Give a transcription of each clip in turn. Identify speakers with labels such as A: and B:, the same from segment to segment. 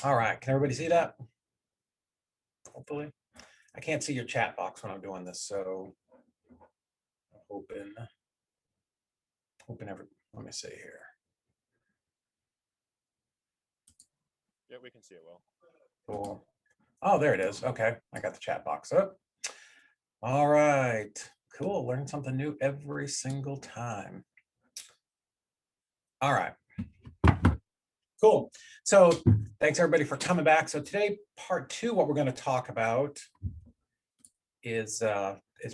A: All right, can everybody see that? Hopefully. I can't see your chat box when I'm doing this, so open every, let me see here.
B: Yeah, we can see it well.
A: Cool. Oh, there it is. Okay, I got the chat box up. All right, cool. Learn something new every single time. All right. Cool. So thanks everybody for coming back. So today, part 2, what we're going to talk about is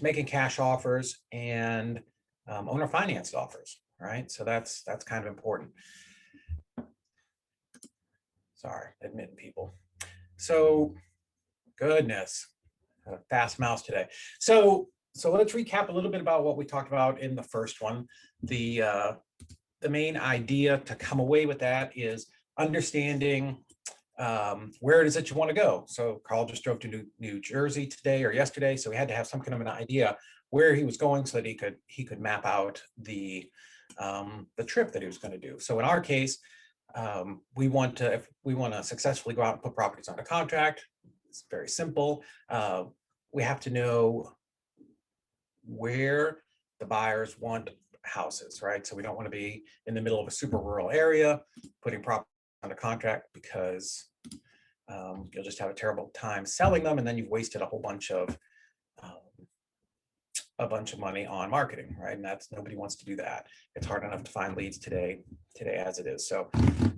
A: making cash offers and owner financed offers, right? So that's kind of important. Sorry, admitting people. So goodness, a fast mouse today. So let's recap a little bit about what we talked about in the first one. The main idea to come away with that is understanding where it is that you want to go. So Carl just drove to New Jersey today or yesterday, so we had to have some kind of an idea where he was going so that he could map out the trip that he was going to do. So in our case, if we want to successfully go out and put properties under contract, it's very simple. We have to know where the buyers want houses, right? So we don't want to be in the middle of a super rural area putting property under contract, because you'll just have a terrible time selling them, and then you've wasted a whole bunch of money on marketing, right? And nobody wants to do that. It's hard enough to find leads today as it is. So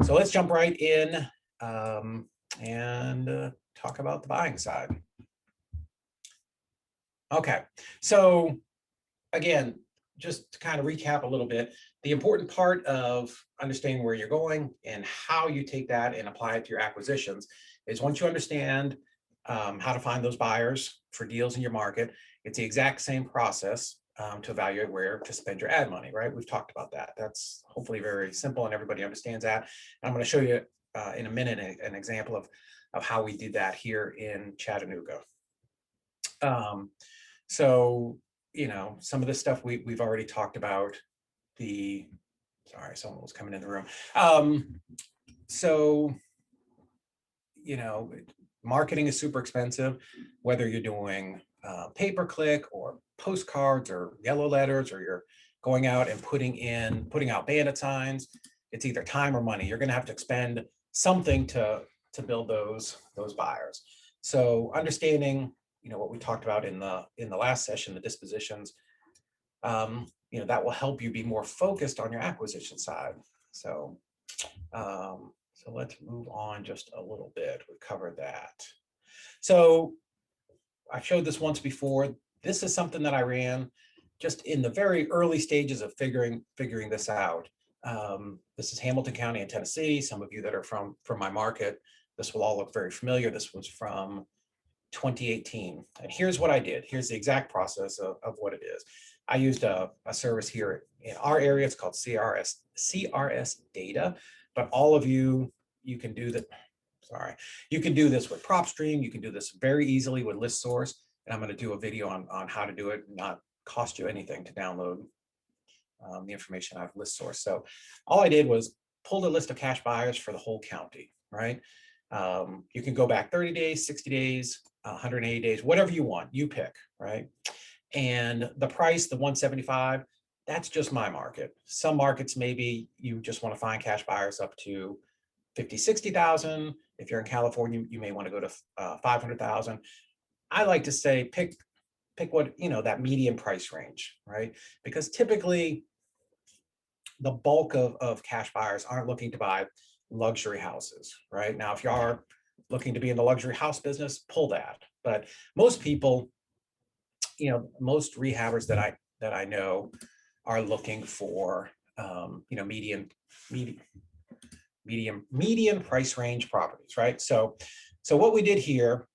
A: let's jump right in and talk about the buying side. Okay, so again, just to kind of recap a little bit, the important part of understanding where you're going and how you take that and apply it to your acquisitions is, once you understand how to find those buyers for deals in your market, it's the exact same process to evaluate where to spend your ad money, right? We've talked about that. That's hopefully very simple and everybody understands that. And I'm going to show you in a minute an example of how we did that here in Chattanooga. So, you know, some of the stuff we've already talked about. Sorry, someone was coming in the room. So, you know, marketing is super expensive, whether you're doing pay-per-click or postcards or yellow letters, or you're going out and putting out bandit signs. It's either time or money. You're going to have to expend something to build those buyers. So understanding, you know, what we talked about in the last session, the dispositions, you know, that will help you be more focused on your acquisition side. So let's move on just a little bit. We covered that. So I showed this once before. This is something that I ran just in the very early stages of figuring this out. This is Hamilton County in Tennessee. Some of you that are from my market, this will all look very familiar. This was from 2018. And here's what I did. Here's the exact process of what it is. I used a service here in our area. It's called CRS Data, but all of you can do that. Sorry, you can do this with PropStream. You can do this very easily with ListSource. And I'm going to do a video on how to do it, not cost you anything to download the information out of ListSource. So all I did was pull a list of cash buyers for the whole county, right? You can go back 30 days, 60 days, 180 days, whatever you want, you pick, right? And the price, the 175, that's just my market. Some markets, maybe you just want to find cash buyers up to 50, 60,000. If you're in California, you may want to go to 500,000. I like to say pick what, you know, that median price range, right? Because typically the bulk of cash buyers aren't looking to buy luxury houses, right? Now, if you are looking to be in the luxury house business, pull that. But most people, you know, most rehabbers that I know are looking for, you know, median price range properties, right? So what we did here,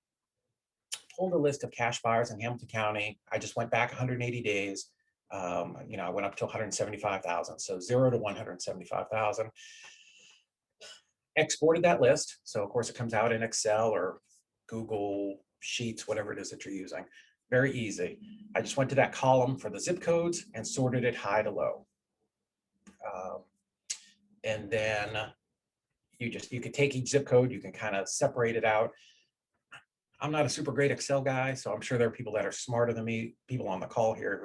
A: pulled a list of cash buyers in Hamilton County. I just went back 180 days. You know, I went up to 175,000. So 0 to 175,000. Exported that list. So of course it comes out in Excel or Google Sheets, whatever it is that you're using. Very easy. I just went to that column for the zip codes and sorted it high to low. And then you could take each zip code, you can kind of separate it out. I'm not a super great Excel guy, so I'm sure there are people that are smarter than me, people on the call here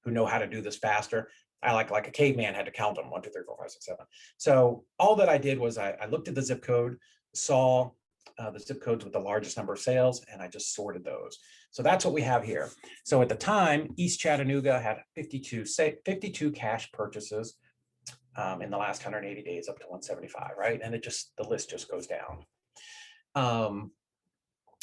A: who know how to do this faster. I like a caveman had to count them 1, 2, 3, 4, 5, 6, 7. So all that I did was I looked at the zip code, saw the zip codes with the largest number of sales, and I just sorted those. So that's what we have here. So at the time, East Chattanooga had 52 cash purchases in the last 180 days up to 175, right? And the list just goes down.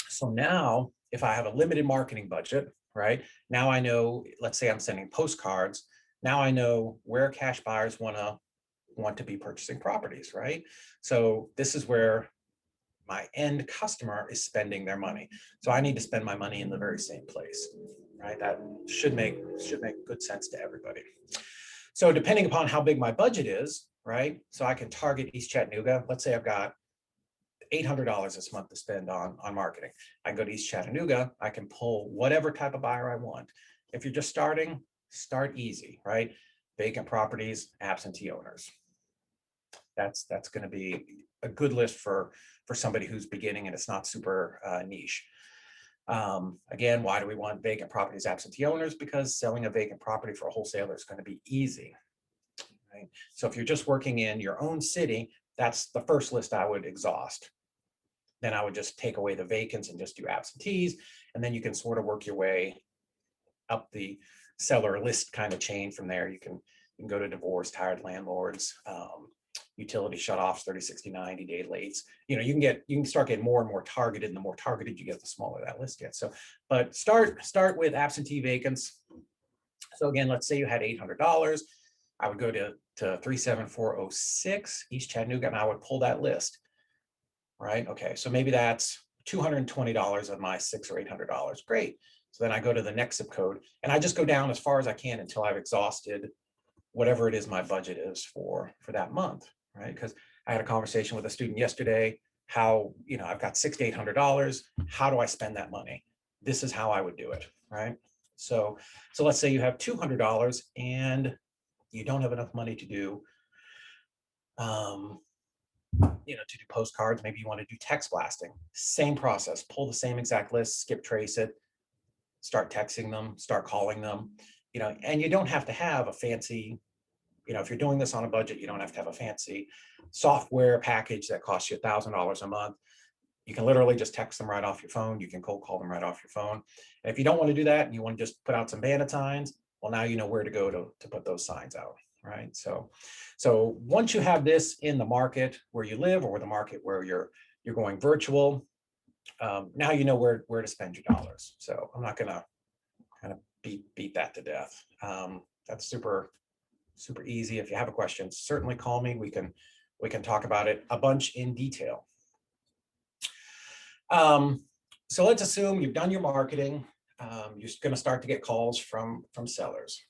A: So now if I have a limited marketing budget, right? Now I know, let's say I'm sending postcards. Now I know where cash buyers want to be purchasing properties, right? So this is where my end customer is spending their money. So I need to spend my money in the very same place, right? That should make good sense to everybody. So depending upon how big my budget is, right? So I can target East Chattanooga. Let's say I've got $800 this month to spend on marketing. I can go to East Chattanooga. I can pull whatever type of buyer I want. If you're just starting, start easy, right? Vacant properties, absentee owners. That's going to be a good list for somebody who's beginning and it's not super niche. Again, why do we want vacant properties, absentee owners? Because selling a vacant property for a wholesaler is going to be easy, right? So if you're just working in your own city, that's the first list I would exhaust. Then I would just take away the vacants and just do absentees. And then you can sort of work your way up the seller list kind of chain from there. You can go to divorce, tired landlords, utility shutoffs, 30, 60, 90-day lates. You can start getting more and more targeted, and the more targeted you get, the smaller that list gets. So, but start with absentee vacants. So again, let's say you had $800. I would go to 37406 East Chattanooga, and I would pull that list. Right? Okay, so maybe that's $220 of my $600 or $800. Great. So then I go to the next zip code, and I just go down as far as I can until I've exhausted whatever it is my budget is for that month, right? Because I had a conversation with a student yesterday, how, I've got $600 to $800. How do I spend that money? This is how I would do it, right? So let's say you have $200 and you don't have enough money to do to do postcards. Maybe you want to do text blasting. Same process. Pull the same exact list, skip trace it, start texting them, start calling them. And you don't have to have a fancy, if you're doing this on a budget, you don't have to have a fancy software package that costs you $1,000 a month. You can literally just text them right off your phone. You can cold call them right off your phone. And if you don't want to do that and you want to just put out some bandit signs, well, now you know where to go to put those signs out, right? So once you have this in the market where you live, or the market where you're going virtual, now you know where to spend your dollars. So I'm not going to kind of beat that to death. That's super easy. If you have a question, certainly call me. We can talk about it a bunch in detail. So let's assume you've done your marketing. You're going to start to get calls from sellers.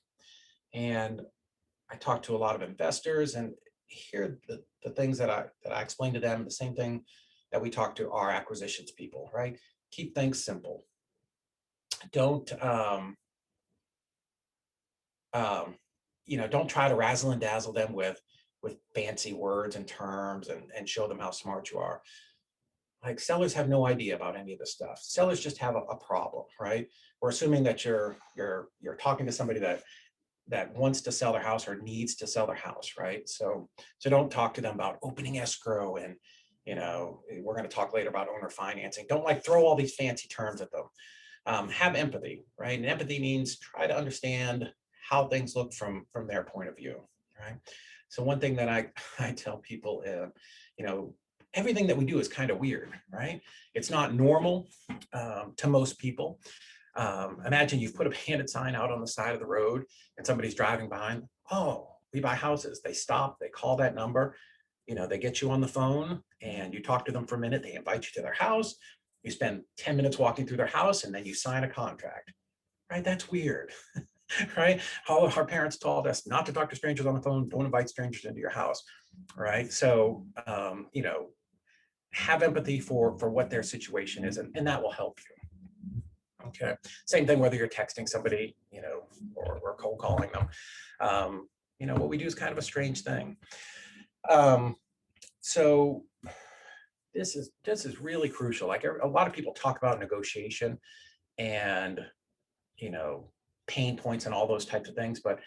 A: And I talk to a lot of investors, and here the things that I explain to them, the same thing that we talk to our acquisitions people, right? Keep things simple. Don't don't try to razzle and dazzle them with fancy words and terms and show them how smart you are. Like, sellers have no idea about any of this stuff. Sellers just have a problem, right? We're assuming that you're talking to somebody that wants to sell their house or needs to sell their house, right? So don't talk to them about opening escrow and, we're going to talk later about owner financing. Don't throw all these fancy terms at them. Have empathy, right? And empathy means try to understand how things look from their point of view, right? So one thing that I tell people, everything that we do is kind of weird, right? It's not normal to most people. Imagine you put a bandit sign out on the side of the road and somebody's driving behind. Oh, we buy houses. They stop, they call that number, they get you on the phone and you talk to them for a minute. They invite you to their house. You spend 10 minutes walking through their house and then you sign a contract, right? That's weird, right? All of our parents taught us not to talk to strangers on the phone. Don't invite strangers into your house, right? So, have empathy for what their situation is, and that will help you. Okay. Same thing whether you're texting somebody, or cold calling them. What we do is kind of a strange thing. So this is really crucial. Like a lot of people talk about negotiation and, pain points and all those types of things, but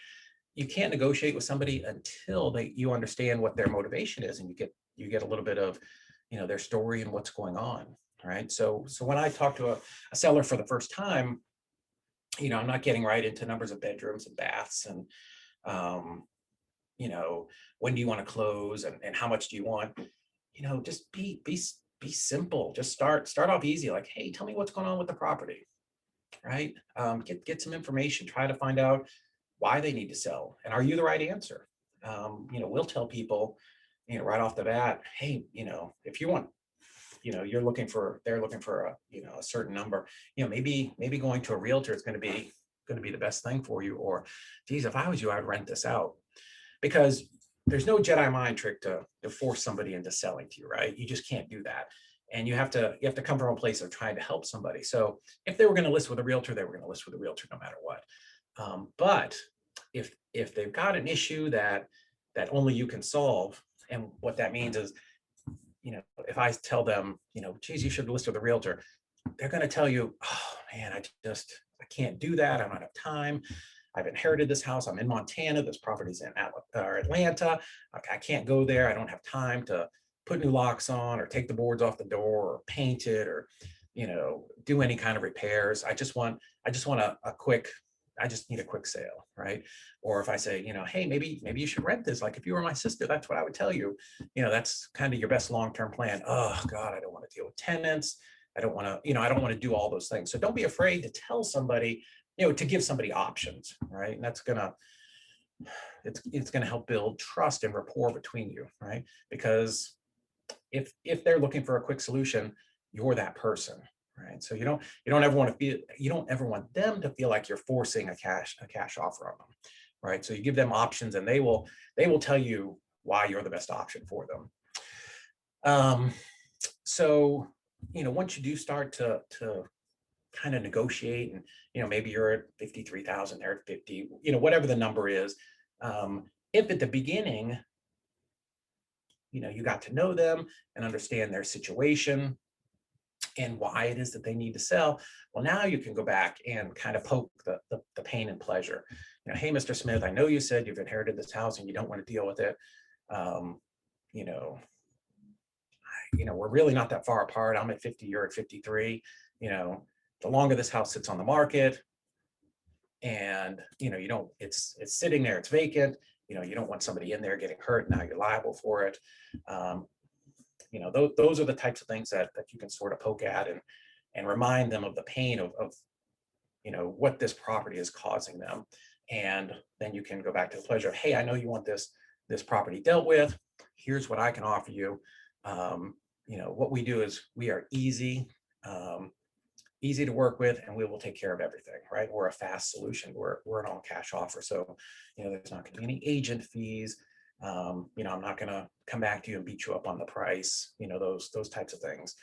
A: you can't negotiate with somebody until you understand what their motivation is, and you get a little bit of, their story and what's going on. Right. So when I talk to a seller for the first time, I'm not getting right into numbers of bedrooms and baths and, um, when do you want to close, and how much do you want? Just be simple. Just start off easy. Like, hey, tell me what's going on with the property, right? Get some information. Try to find out why they need to sell, and are you the right answer? We'll tell people, right off the bat, hey, if you want, they're looking for a certain number, maybe going to a realtor is going to be the best thing for you. Or, geez, if I was you, I'd rent this out, because there's no Jedi mind trick to force somebody into selling to you, right? You just can't do that. And you have to come from a place of trying to help somebody. So if they were going to list with a realtor, they were going to list with a realtor no matter what. But if they've got an issue that only you can solve, and what that means is, if I tell them, geez, you should list with a realtor, they're going to tell you, oh man, I can't do that. I don't have time. I've inherited this house. I'm in Montana. This property's in Atlanta. I can't go there. I don't have time to put new locks on, or take the boards off the door, or paint it, or, do any kind of repairs. I just need a quick sale, right? Or if I say, hey, maybe you should rent this. Like, if you were my sister, that's what I would tell you. That's kind of your best long-term plan. Oh God, I don't want to deal with tenants. I don't want to do all those things. So don't be afraid to tell somebody, to give somebody options, right? And it's gonna help build trust and rapport between you, right? Because if they're looking for a quick solution, you're that person, right? So you don't ever want them to feel like you're forcing a cash offer on them, right? So you give them options, and they will tell you why you're the best option for them. So once you do start to kind of negotiate, and maybe you're at 53,000, they're at 50, whatever the number is. If at the beginning, you got to know them and understand their situation and why it is that they need to sell, well, now you can go back and kind of poke the pain and pleasure. Hey, Mr. Smith, I know you said you've inherited this house and you don't want to deal with it. You know, we're really not that far apart. I'm at 50, you're at 53. The longer this house sits on the market, and it's sitting there, it's vacant, you don't want somebody in there getting hurt. Now you're liable for it. Those are the types of things that you can sort of poke at, and remind them of the pain of what this property is causing them. And then you can go back to the pleasure of, hey, I know you want this property dealt with. Here's what I can offer you. What we do is we are easy to work with, and we will take care of everything, right? We're a fast solution. We're an all cash offer. So, there's not going to be any agent fees. I'm not going to come back to you and beat you up on the price, those types of things.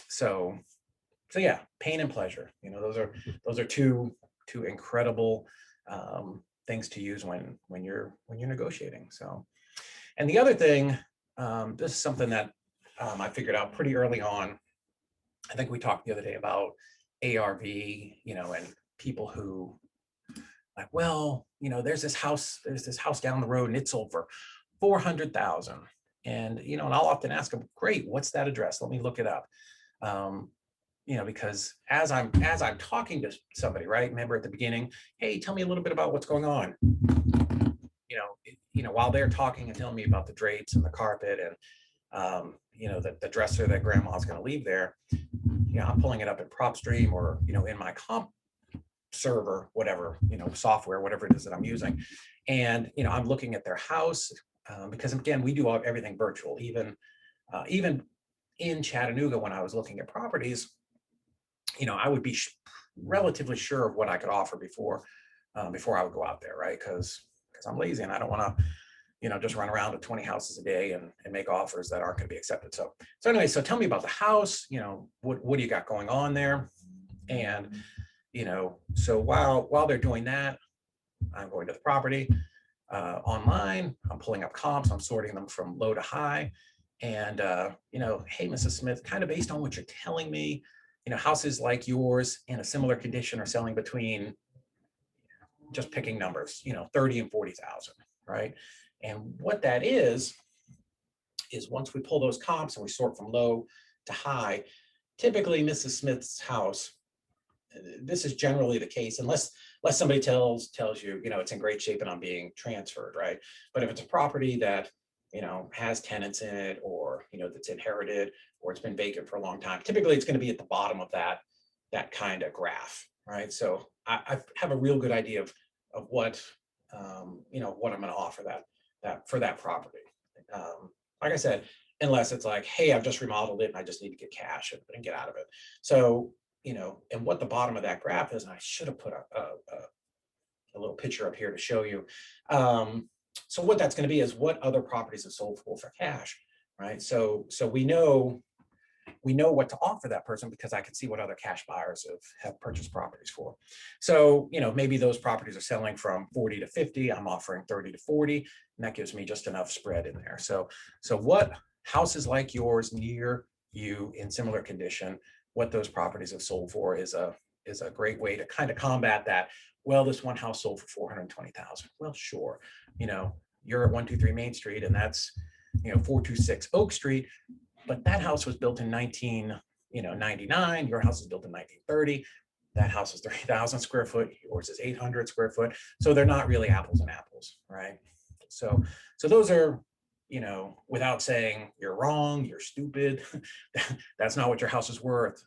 A: So yeah, pain and pleasure, those are two incredible things to use when you're negotiating. So, and the other thing, this is something that I figured out pretty early on. I think we talked the other day about ARV, and people who like, well, there's this house down the road and it sold for 400,000. And, and I'll often ask them, great, what's that address? Let me look it up. Because as I'm talking to somebody, right, remember at the beginning, hey, tell me a little bit about what's going on. While they're talking and telling me about the drapes and the carpet and, the dresser that grandma's going to leave there, I'm pulling it up in PropStream, or, in my comp server, whatever, software, whatever it is that I'm using. And, I'm looking at their house, because again, we do everything virtual, even in Chattanooga, when I was looking at properties, I would be relatively sure of what I could offer before I would go out there, right? Because I'm lazy and I don't want to, just run around to 20 houses a day and make offers that aren't going to be accepted. So anyway, so tell me about the house, what do you got going on there? And, so while they're doing that, I'm going to the property online, I'm pulling up comps, I'm sorting them from low to high. And, hey, Mrs. Smith, kind of based on what you're telling me, houses like yours in a similar condition are selling between, just picking numbers, 30 and 40,000, right? And what that is once we pull those comps and we sort from low to high, typically Mrs. Smith's house, this is generally the case, unless somebody tells you, it's in great shape and I'm being transferred, right? But if it's a property that, has tenants in it, or, that's inherited, or it's been vacant for a long time, typically it's going to be at the bottom of that kind of graph, right? So I have a real good idea of what, what I'm going to offer that for that property. Like I said, unless it's like, hey, I've just remodeled it and I just need to get cash and get out of it. So, and what the bottom of that graph is, and I should have put a little picture up here to show you. So what that's going to be is what other properties have sold for cash, right? So we know what to offer that person because I can see what other cash buyers have purchased properties for. So, maybe those properties are selling from 40 to 50. I'm offering 30 to 40, and that gives me just enough spread in there. So what houses like yours near you in similar condition, what those properties have sold for is a great way to kind of combat that. Well, this one house sold for 420,000. Well, sure. You're at 123 Main Street and that's, 426 Oak Street, but that house was built in 1999. Your house was built in 1930. That house is 30,000 square foot. Yours is 800 square foot. So they're not really apples and apples, right? So those are, without saying you're wrong, you're stupid, that's not what your house is worth.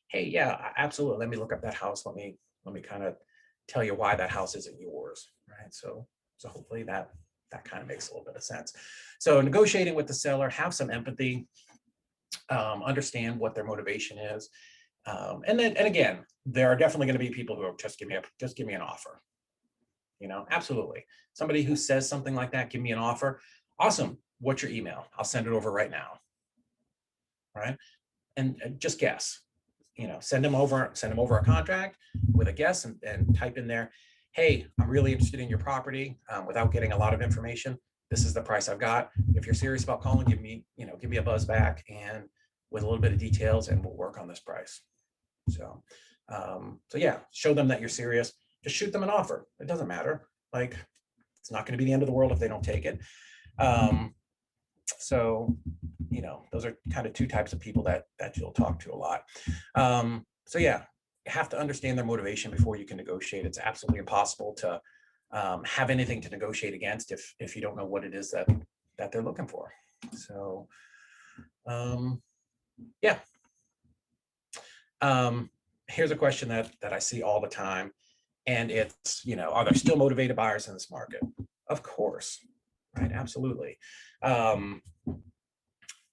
A: Hey, yeah, absolutely. Let me look up that house. Let me kind of tell you why that house isn't yours, right? So hopefully that kind of makes a little bit of sense. So negotiating with the seller, have some empathy, understand what their motivation is. And again, there are definitely going to be people who are just give me an offer. Absolutely. Somebody who says something like that, give me an offer. Awesome. What's your email? I'll send it over right now. Right. And just guess, send them over a contract with a guess and type in there, hey, I'm really interested in your property, without getting a lot of information. This is the price I've got. If you're serious about calling, give me a buzz back and with a little bit of details and we'll work on this price. So yeah, show them that you're serious. Just shoot them an offer. It doesn't matter. Like, it's not going to be the end of the world if they don't take it. So, those are kind of two types of people that you'll talk to a lot. So yeah, you have to understand their motivation before you can negotiate. It's absolutely impossible to have anything to negotiate against if you don't know what it is that they're looking for. So, yeah. Here's a question that I see all the time, and it's, are there still motivated buyers in this market? Of course, right? Absolutely.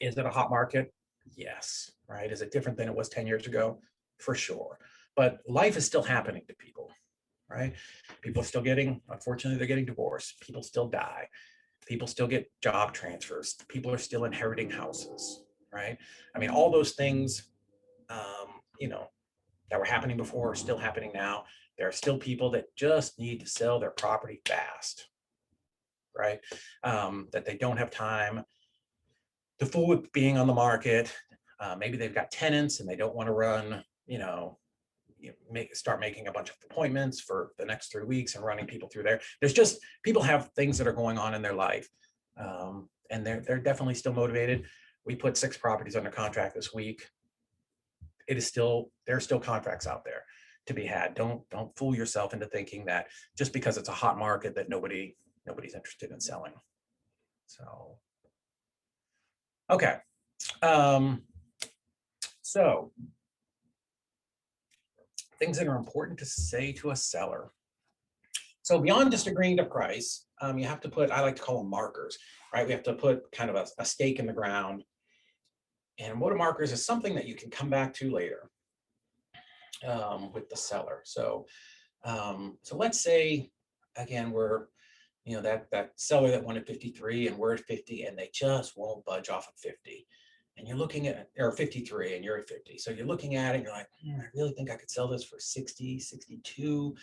A: Is it a hot market? Yes, right? Is it different than it was 10 years ago? For sure. But life is still happening to people, right? People are still unfortunately, they're getting divorced. People still die. People still get job transfers. People are still inheriting houses, right? I mean, all those things, that were happening before are still happening now. There are still people that just need to sell their property fast, right? That they don't have time to fool with being on the market. Maybe they've got tenants and they don't want to run, start making a bunch of appointments for the next 3 weeks and running people through there. There's just, people have things that are going on in their life. And they're definitely still motivated. We put 6 properties under contract this week. There are still contracts out there to be had. Don't fool yourself into thinking that just because it's a hot market that nobody's interested in selling. So, okay. So things that are important to say to a seller. So beyond just agreeing to price, you have to put, I like to call them markers, right? We have to put kind of a stake in the ground. And what are markers is something that you can come back to later with the seller. So let's say, again, we're, that seller that wanted 53 and we're at 50 and they just won't budge off of 50. And you're looking at, or 53 and you're at 50. So you're looking at it and you're like, I really think I could sell this for 60, 62.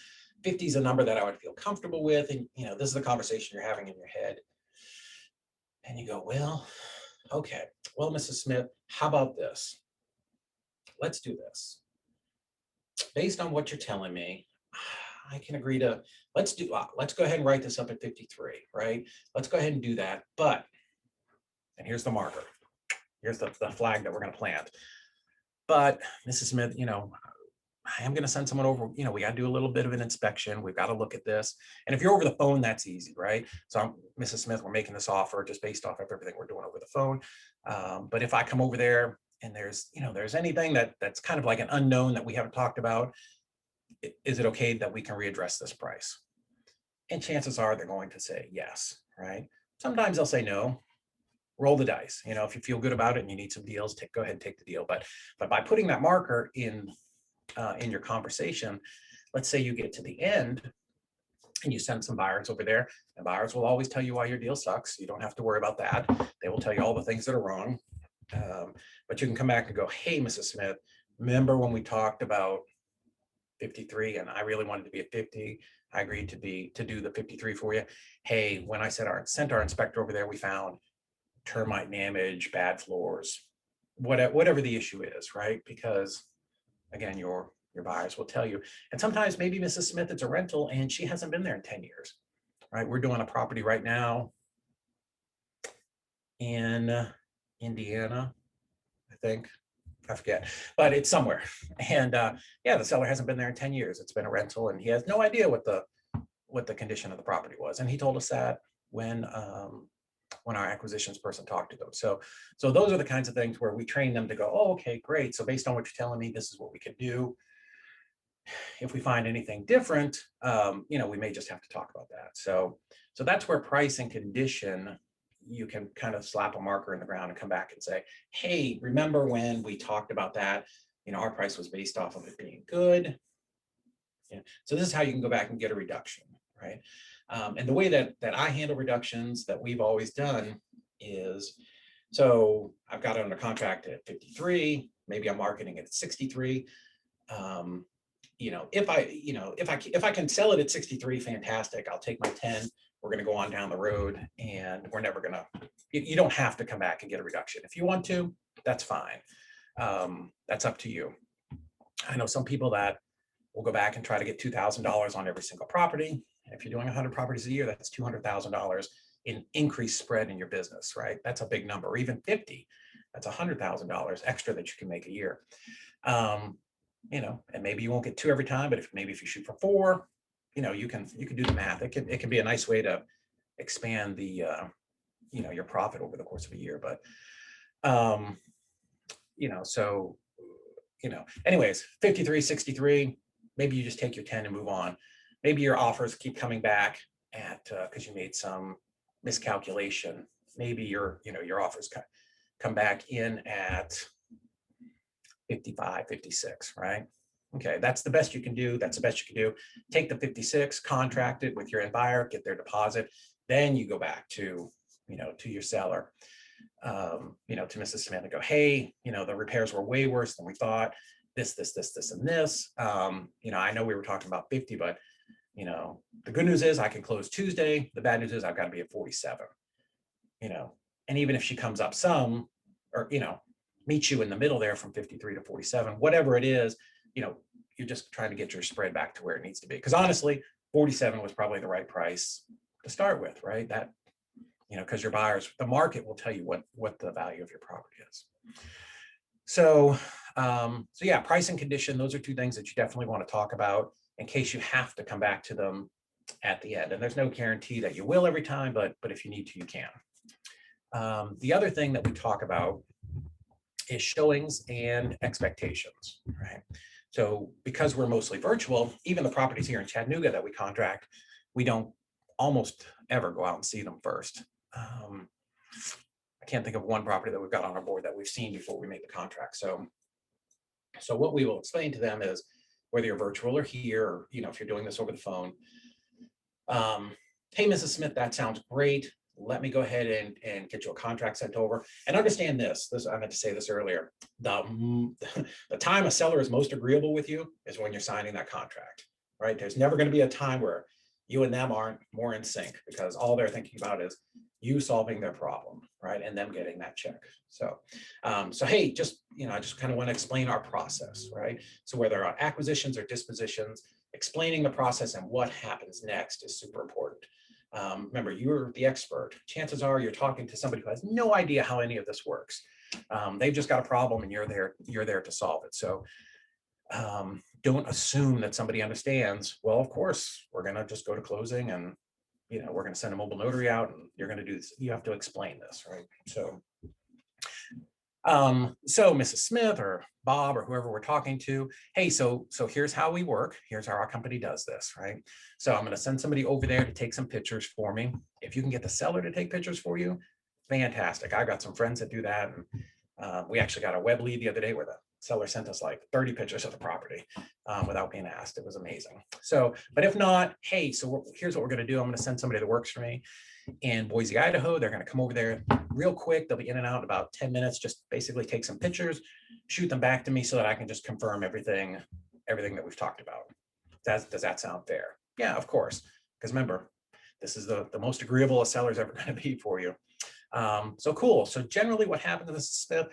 A: 50 is a number that I would feel comfortable with. And, this is the conversation you're having in your head. And you go, well, okay, well, Mrs. Smith, how about this? Let's do this. Based on what you're telling me, I can agree to, let's go ahead and write this up at 53, right? Let's go ahead and do that. But, and here's the marker. Here's the flag that we're going to plant. But Mrs. Smith, I am going to send someone over. We got to do a little bit of an inspection. We've got to look at this. And if you're over the phone, that's easy, right? So Mrs. Smith, we're making this offer just based off of everything we're doing over the phone. But if I come over there and there's anything that's kind of like an unknown that we haven't talked about, is it okay that we can readdress this price? And chances are they're going to say yes, right? Sometimes they'll say no. Roll the dice. If you feel good about it and you need some deals, go ahead and take the deal. But by putting that marker in your conversation, let's say you get to the end and you send some buyers over there, and buyers will always tell you why your deal sucks. You don't have to worry about that. They will tell you all the things that are wrong. But you can come back and go, hey, Mrs. Smith, remember when we talked about 53 and I really wanted to be at 50? I agreed to do the 53 for you. Hey, when I sent our inspector over there, we found termite damage, bad floors, whatever the issue is, right? Because again, your buyers will tell you. And sometimes maybe Mrs. Smith, it's a rental and she hasn't been there in 10 years, right? We're doing a property right now in Indiana, I think. I forget, but it's somewhere. And yeah, the seller hasn't been there in 10 years. It's been a rental and he has no idea what the condition of the property was. And he told us that when our acquisitions person talked to them. So those are the kinds of things where we train them to go, oh, okay, great. So based on what you're telling me, this is what we can do. If we find anything different, we may just have to talk about that. So that's where price and condition, you can kind of slap a marker in the ground and come back and say, hey, remember when we talked about that? Our price was based off of it being good. Yeah. So this is how you can go back and get a reduction, right? And the way that I handle reductions that we've always done is, so I've got it under contract at 53, maybe I'm marketing it at 63. If I can sell it at 63, fantastic. I'll take my 10. We're going to go on down the road and we're never going to, you don't have to come back and get a reduction. If you want to, that's fine. That's up to you. I know some people that will go back and try to get $2,000 on every single property. And if you're doing 100 properties a year, that's $200,000 in increased spread in your business, right? That's a big number. Or even 50, that's $100,000 extra that you can make a year. And maybe you won't get 2 every time, but if you shoot for 4, you can do the math. It can be a nice way to expand the your profit over the course of a year. But anyways, 53, 63, maybe you just take your 10 and move on. Maybe your offers keep coming back because you made some miscalculation. Maybe your offers come back in at 55, 56, right? Okay, that's the best you can do. That's the best you can do. Take the 56, contract it with your end buyer, get their deposit. Then you go back to your seller, to Mrs. Smith and go, hey, the repairs were way worse than we thought. This, and this. I know we were talking about 50, but the good news is I can close Tuesday. The bad news is I've got to be at 47. And even if she comes up some, or meet you in the middle there from 53 to 47, whatever it is, you're just trying to get your spread back to where it needs to be. Because honestly, 47 was probably the right price to start with, right? That, because your buyers, the market will tell you what the value of your property is. So yeah, price and condition, those are 2 things that you definitely want to talk about in case you have to come back to them at the end. And there's no guarantee that you will every time, but if you need to, you can. The other thing that we talk about is showings and expectations, right? So because we're mostly virtual, even the properties here in Chattanooga that we contract, we don't almost ever go out and see them first. I can't think of one property that we've got on our board that we've seen before we make the contract. So what we will explain to them is whether you're virtual or here, or, if you're doing this over the phone, hey, Mrs. Smith, that sounds great. Let me go ahead and get you a contract sent over. And understand this, I meant to say this earlier, the time a seller is most agreeable with you is when you're signing that contract, right? There's never going to be a time where you and them aren't more in sync, because all they're thinking about is you solving their problem, right? And them getting that check. So, so hey, just, I just kind of want to explain our process, right? So whether on acquisitions or dispositions, explaining the process and what happens next is super important. Remember, you're the expert. Chances are you're talking to somebody who has no idea how any of this works. They've just got a problem and you're there to solve it. So don't assume that somebody understands. Well, of course, we're going to just go to closing and, we're going to send a mobile notary out and you're going to do this. You have to explain this, right? So, so Mrs. Smith or Bob or whoever we're talking to, hey, so here's how we work. Here's how our company does this, right? So I'm going to send somebody over there to take some pictures for me. If you can get the seller to take pictures for you, fantastic. I got some friends that do that. And we actually got a web lead the other day where the seller sent us like 30 pictures of the property without being asked. It was amazing. So, but if not, hey, so here's what we're going to do. I'm going to send somebody that works for me in Boise, Idaho. They're going to come over there real quick. They'll be in and out in about 10 minutes, just basically take some pictures, shoot them back to me so that I can just confirm everything that we've talked about. Does that sound fair? Yeah, of course. Because remember, this is the most agreeable a seller's ever going to be for you. So cool. So generally what happens to this Smith,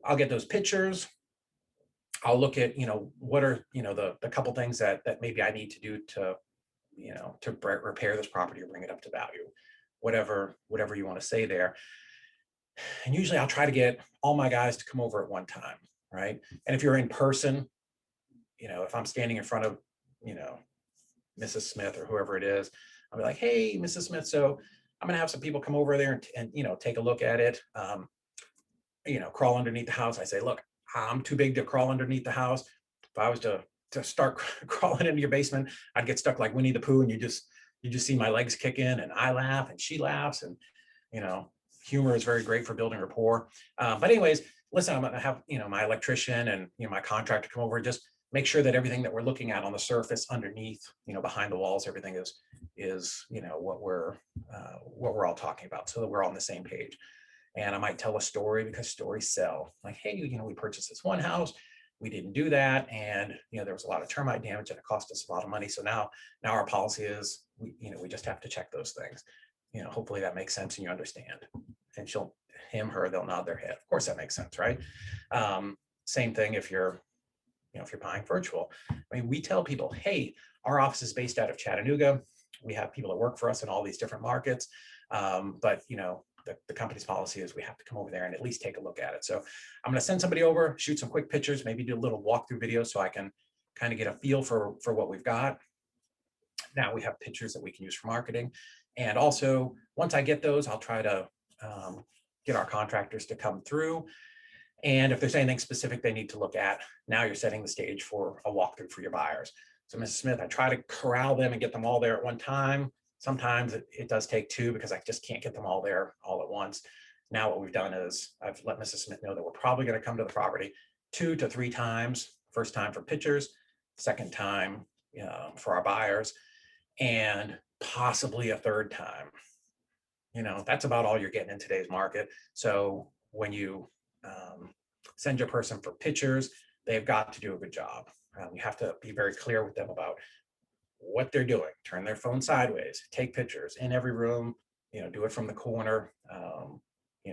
A: I'll get those pictures. I'll look at, what are, the couple things that maybe I need to do to, to repair this property or bring it up to value, whatever you want to say there. And usually I'll try to get all my guys to come over at one time, right? And if you're in person, if I'm standing in front of, Mrs. Smith or whoever it is, I'll be like, hey, Mrs. Smith, so I'm going to have some people come over there and take a look at it, crawl underneath the house. I say, look, I'm too big to crawl underneath the house. If I was to start crawling into your basement, I'd get stuck like Winnie the Pooh, and you just see my legs kick in, and I laugh and she laughs, and humor is very great for building rapport. But anyways, listen, I'm going to have my electrician and my contractor come over and just make sure that everything that we're looking at on the surface, underneath, behind the walls, everything is what we're all talking about, so that we're all on the same page. And I might tell a story because stories sell. Like, hey, we purchased this one house, we didn't do that, and there was a lot of termite damage and it cost us a lot of money. So now our policy is we just have to check those things. Hopefully that makes sense and you understand. And they'll nod their head. Of course that makes sense, right? Same thing if you're buying virtual. I mean, we tell people, hey, our office is based out of Chattanooga. We have people that work for us in all these different markets, but the company's policy is we have to come over there and at least take a look at it. So I'm going to send somebody over, shoot some quick pictures, maybe do a little walkthrough video so I can kind of get a feel for what we've got. Now we have pictures that we can use for marketing. And also, once I get those, I'll try to get our contractors to come through. And if there's anything specific they need to look at, now you're setting the stage for a walkthrough for your buyers. So Mrs. Smith, I try to corral them and get them all there at one time. Sometimes it does take two because I just can't get them all there all at once. Now what we've done is I've let Mrs. Smith know that we're probably going to come to the property 2 to 3 times. First time for pictures, second time for our buyers, and possibly a third time. That's about all you're getting in today's market. So when you send your person for pictures, they've got to do a good job. You have to be very clear with them about what they're doing. Turn their phone sideways, take pictures in every room, do it from the corner,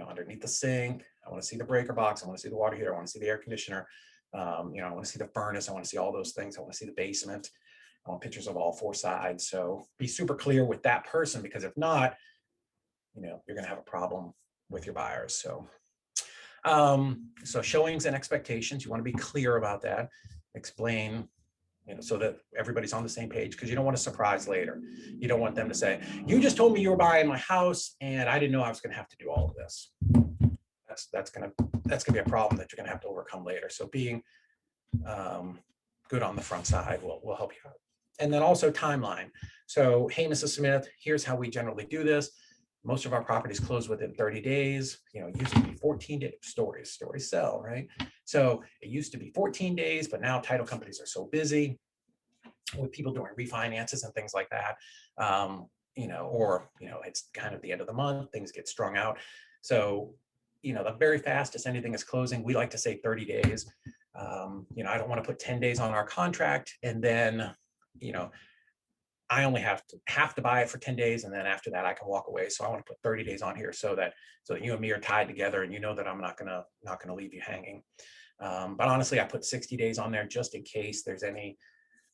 A: underneath the sink. I want to see the breaker box. I want to see the water heater. I want to see the air conditioner. I want to see the furnace. I want to see all those things. I want to see the basement. I want pictures of all 4 sides. So be super clear with that person, because if not, you're going to have a problem with your buyers. So, so showings and expectations, you want to be clear about that. Explain, so that everybody's on the same page, because you don't want to surprise later. You don't want them to say, you just told me you were buying my house and I didn't know I was going to have to do all of this. That's going to be a problem that you're going to have to overcome later. So being good on the front side will help you out. And then also timeline. So, hey, Mrs. Smith, here's how we generally do this. Most of our properties close within 30 days. It used to be 14 days. Stories sell, right? So it used to be 14 days, but now title companies are so busy with people doing refinances and things like that. It's kind of the end of the month, things get strung out. So, the very fastest anything is closing, we like to say 30 days. I don't want to put 10 days on our contract and then, I only have to buy it for 10 days, and then after that I can walk away. So I want to put 30 days on here so that you and me are tied together, and you know that I'm not gonna leave you hanging. But honestly, I put 60 days on there just in case there's any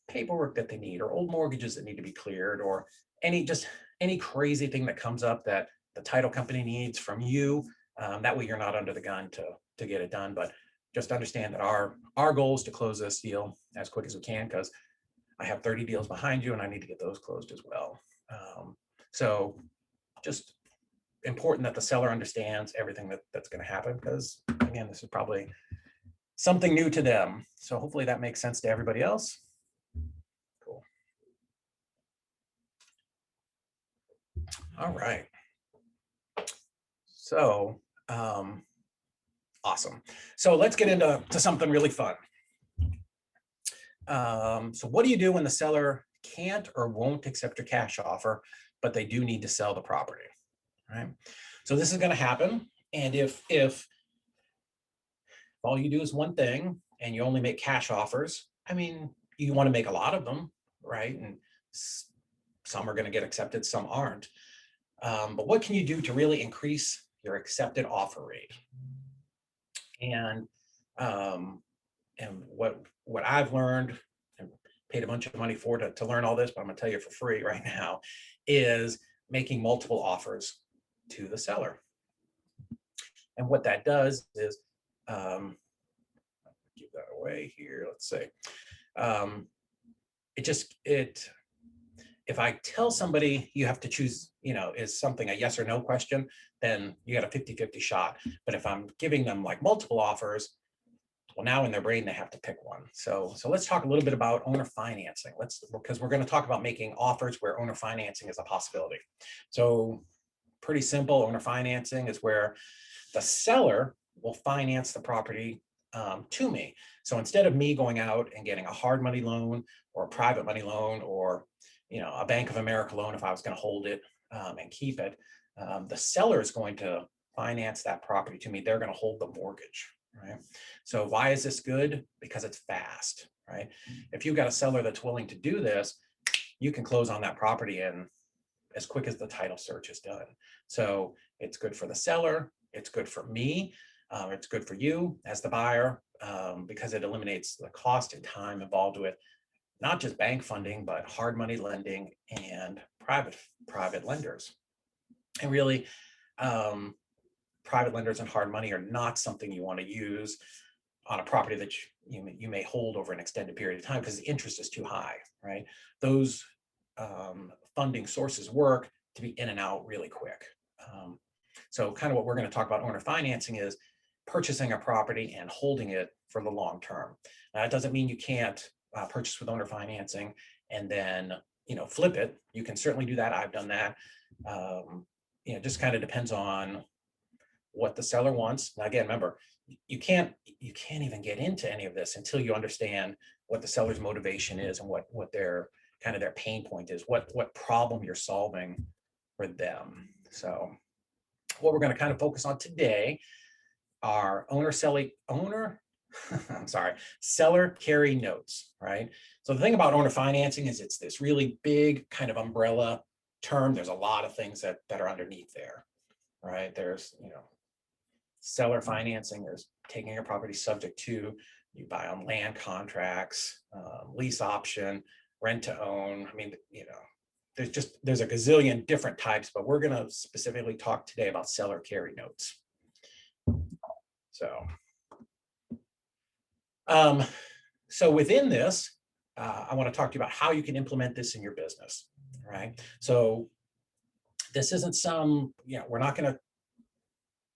A: paperwork that they need, or old mortgages that need to be cleared, or any crazy thing that comes up that the title company needs from you. That way you're not under the gun to get it done. But just understand that our goal is to close this deal as quick as we can, because I have 30 deals behind you and I need to get those closed as well. So just important that the seller understands everything that's going to happen, because again, this is probably something new to them. So hopefully that makes sense to everybody else. Cool. All right. So awesome. So let's get into something really fun. So what do you do when the seller can't or won't accept your cash offer, but they do need to sell the property, right? So this is going to happen. And if all you do is one thing and you only make cash offers, I mean, you want to make a lot of them, right? And some are going to get accepted, some aren't. But what can you do to really increase your accepted offer rate? And what I've learned and paid a bunch of money for to learn all this, but I'm going to tell you for free right now, is making multiple offers to the seller. And what that does is, give that away here. Let's say, if I tell somebody you have to choose, is something a yes or no question, then you got a 50-50 shot. But if I'm giving them like multiple offers, well, now in their brain, they have to pick one. So let's talk a little bit about owner financing. Because we're going to talk about making offers where owner financing is a possibility. So pretty simple. Owner financing is where the seller will finance the property to me. So instead of me going out and getting a hard money loan or a private money loan, or a Bank of America loan if I was going to hold it and keep it, the seller is going to finance that property to me. They're going to hold the mortgage, right? So why is this good? Because it's fast, right? If you've got a seller that's willing to do this, you can close on that property in as quick as the title search is done. So it's good for the seller, it's good for me, it's good for you as the buyer, because it eliminates the cost and time involved with not just bank funding, but hard money lending and private lenders. And really, private lenders and hard money are not something you want to use on a property that you may hold over an extended period of time, because the interest is too high, right? Those funding sources work to be in and out really quick. So kind of what we're going to talk about owner financing is purchasing a property and holding it for the long term. Now, that doesn't mean you can't purchase with owner financing and then flip it. You can certainly do that. I've done that. Just kind of depends on what the seller wants. Now, again, remember, you can't even get into any of this until you understand what the seller's motivation is and what their kind of their pain point is, what problem you're solving for them. So what we're going to kind of focus on today are seller carry notes, right? So the thing about owner financing is it's this really big kind of umbrella term. There's a lot of things that are underneath there, right? There's, seller financing, there's taking a property subject to, you buy on land contracts, lease option, rent to own. I mean, there's a gazillion different types, but we're going to specifically talk today about seller carry notes. So within this, I want to talk to you about how you can implement this in your business, right? So this isn't we're not going to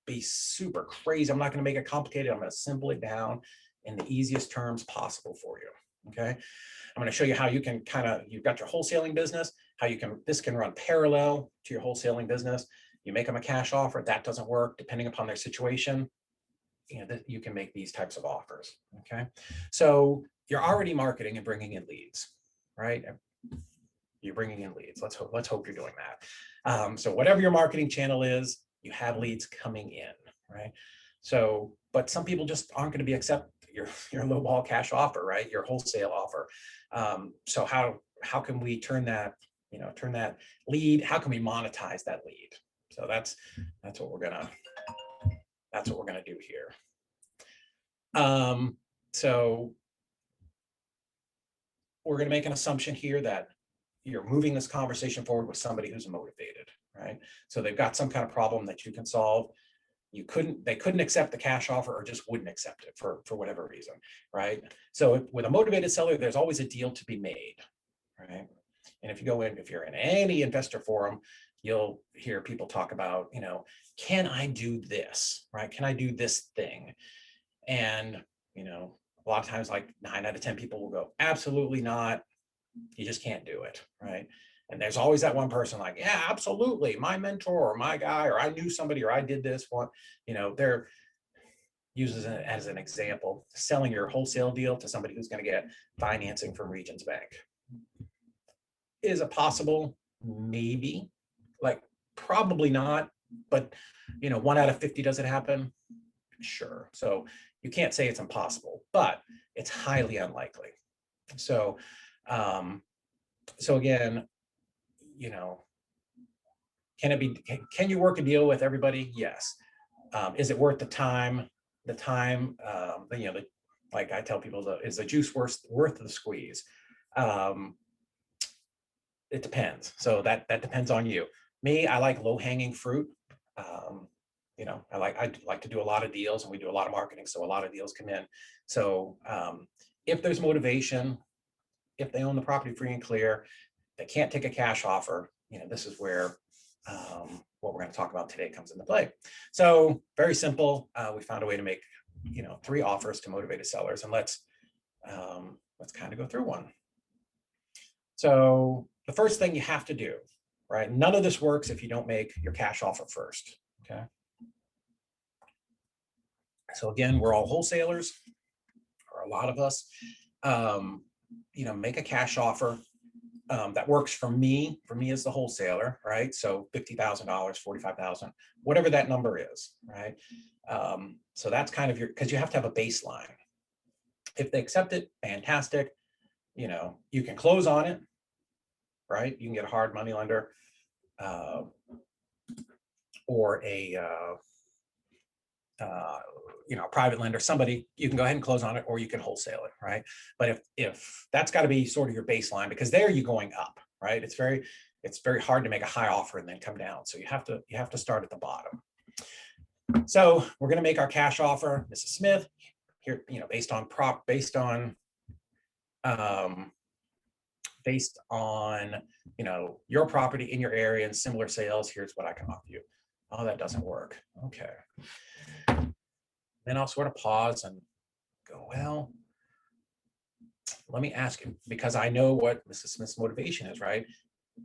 A: be super crazy. I'm not going to make it complicated. I'm going to simple it down in the easiest terms possible for you. Okay. I'm going to show you how you can you've got your wholesaling business, how this can run parallel to your wholesaling business. You make them a cash offer. If that doesn't work, depending upon their situation, you can make these types of offers. Okay. So you're already marketing and bringing in leads, right? You're bringing in leads. Let's hope you're doing that. So whatever your marketing channel is, you have leads coming in, right? So, but some people just aren't going to accept your lowball cash offer, right? Your wholesale offer. So how can we turn that turn that lead. How can we monetize that lead? So that's what we're gonna do here. So we're going to make an assumption here that you're moving this conversation forward with somebody who's motivated, right? So they've got some kind of problem that you can solve. They couldn't accept the cash offer or just wouldn't accept it for whatever reason, right? So with a motivated seller, there's always a deal to be made, right? And if you're in any investor forum, you'll hear people talk about, can I do this, right? Can I do this thing? And, a lot of times, like 9 out of 10 people will go, absolutely not. You just can't do it, right? And there's always that one person like, yeah, absolutely. My mentor or my guy, or I knew somebody, or I did this one, they're uses it as an example, selling your wholesale deal to somebody who's going to get financing from Regions Bank. Is it possible? Maybe. Like, probably not. But, 1 out of 50, does it happen? Sure. So you can't say it's impossible, but it's highly unlikely. So, again, can you work a deal with everybody? Yes. Is it worth the time? Like I tell people, is the juice worth the squeeze? It depends. So that depends on you. Me, I like low hanging fruit. I like to do a lot of deals, and we do a lot of marketing, so a lot of deals come in. So if there's motivation, if they own the property free and clear, they can't take a cash offer, this is where what we're going to talk about today comes into play. So very simple. We found a way to make 3 offers to motivated sellers, and let's kind of go through one. So the first thing you have to do, right? None of this works if you don't make your cash offer first. Okay. So again, we're all wholesalers, or a lot of us. Make a cash offer that works for me as the wholesaler, right? So $50,000, $45,000, whatever that number is, right? So that's kind of because you have to have a baseline. If they accept it, fantastic. You can close on it, right? You can get a hard money lender or a private lender, somebody, you can go ahead and close on it, or you can wholesale it, right? But if that's got to be sort of your baseline, because there you're going up, right? It's very hard to make a high offer and then come down. So you have to start at the bottom. So we're going to make our cash offer, Mrs. Smith, here, based on your property in your area and similar sales. Here's what I can offer you. Oh, that doesn't work. Okay. Then I'll sort of pause and go, well, let me ask you, because I know what Mrs. Smith's motivation is, right?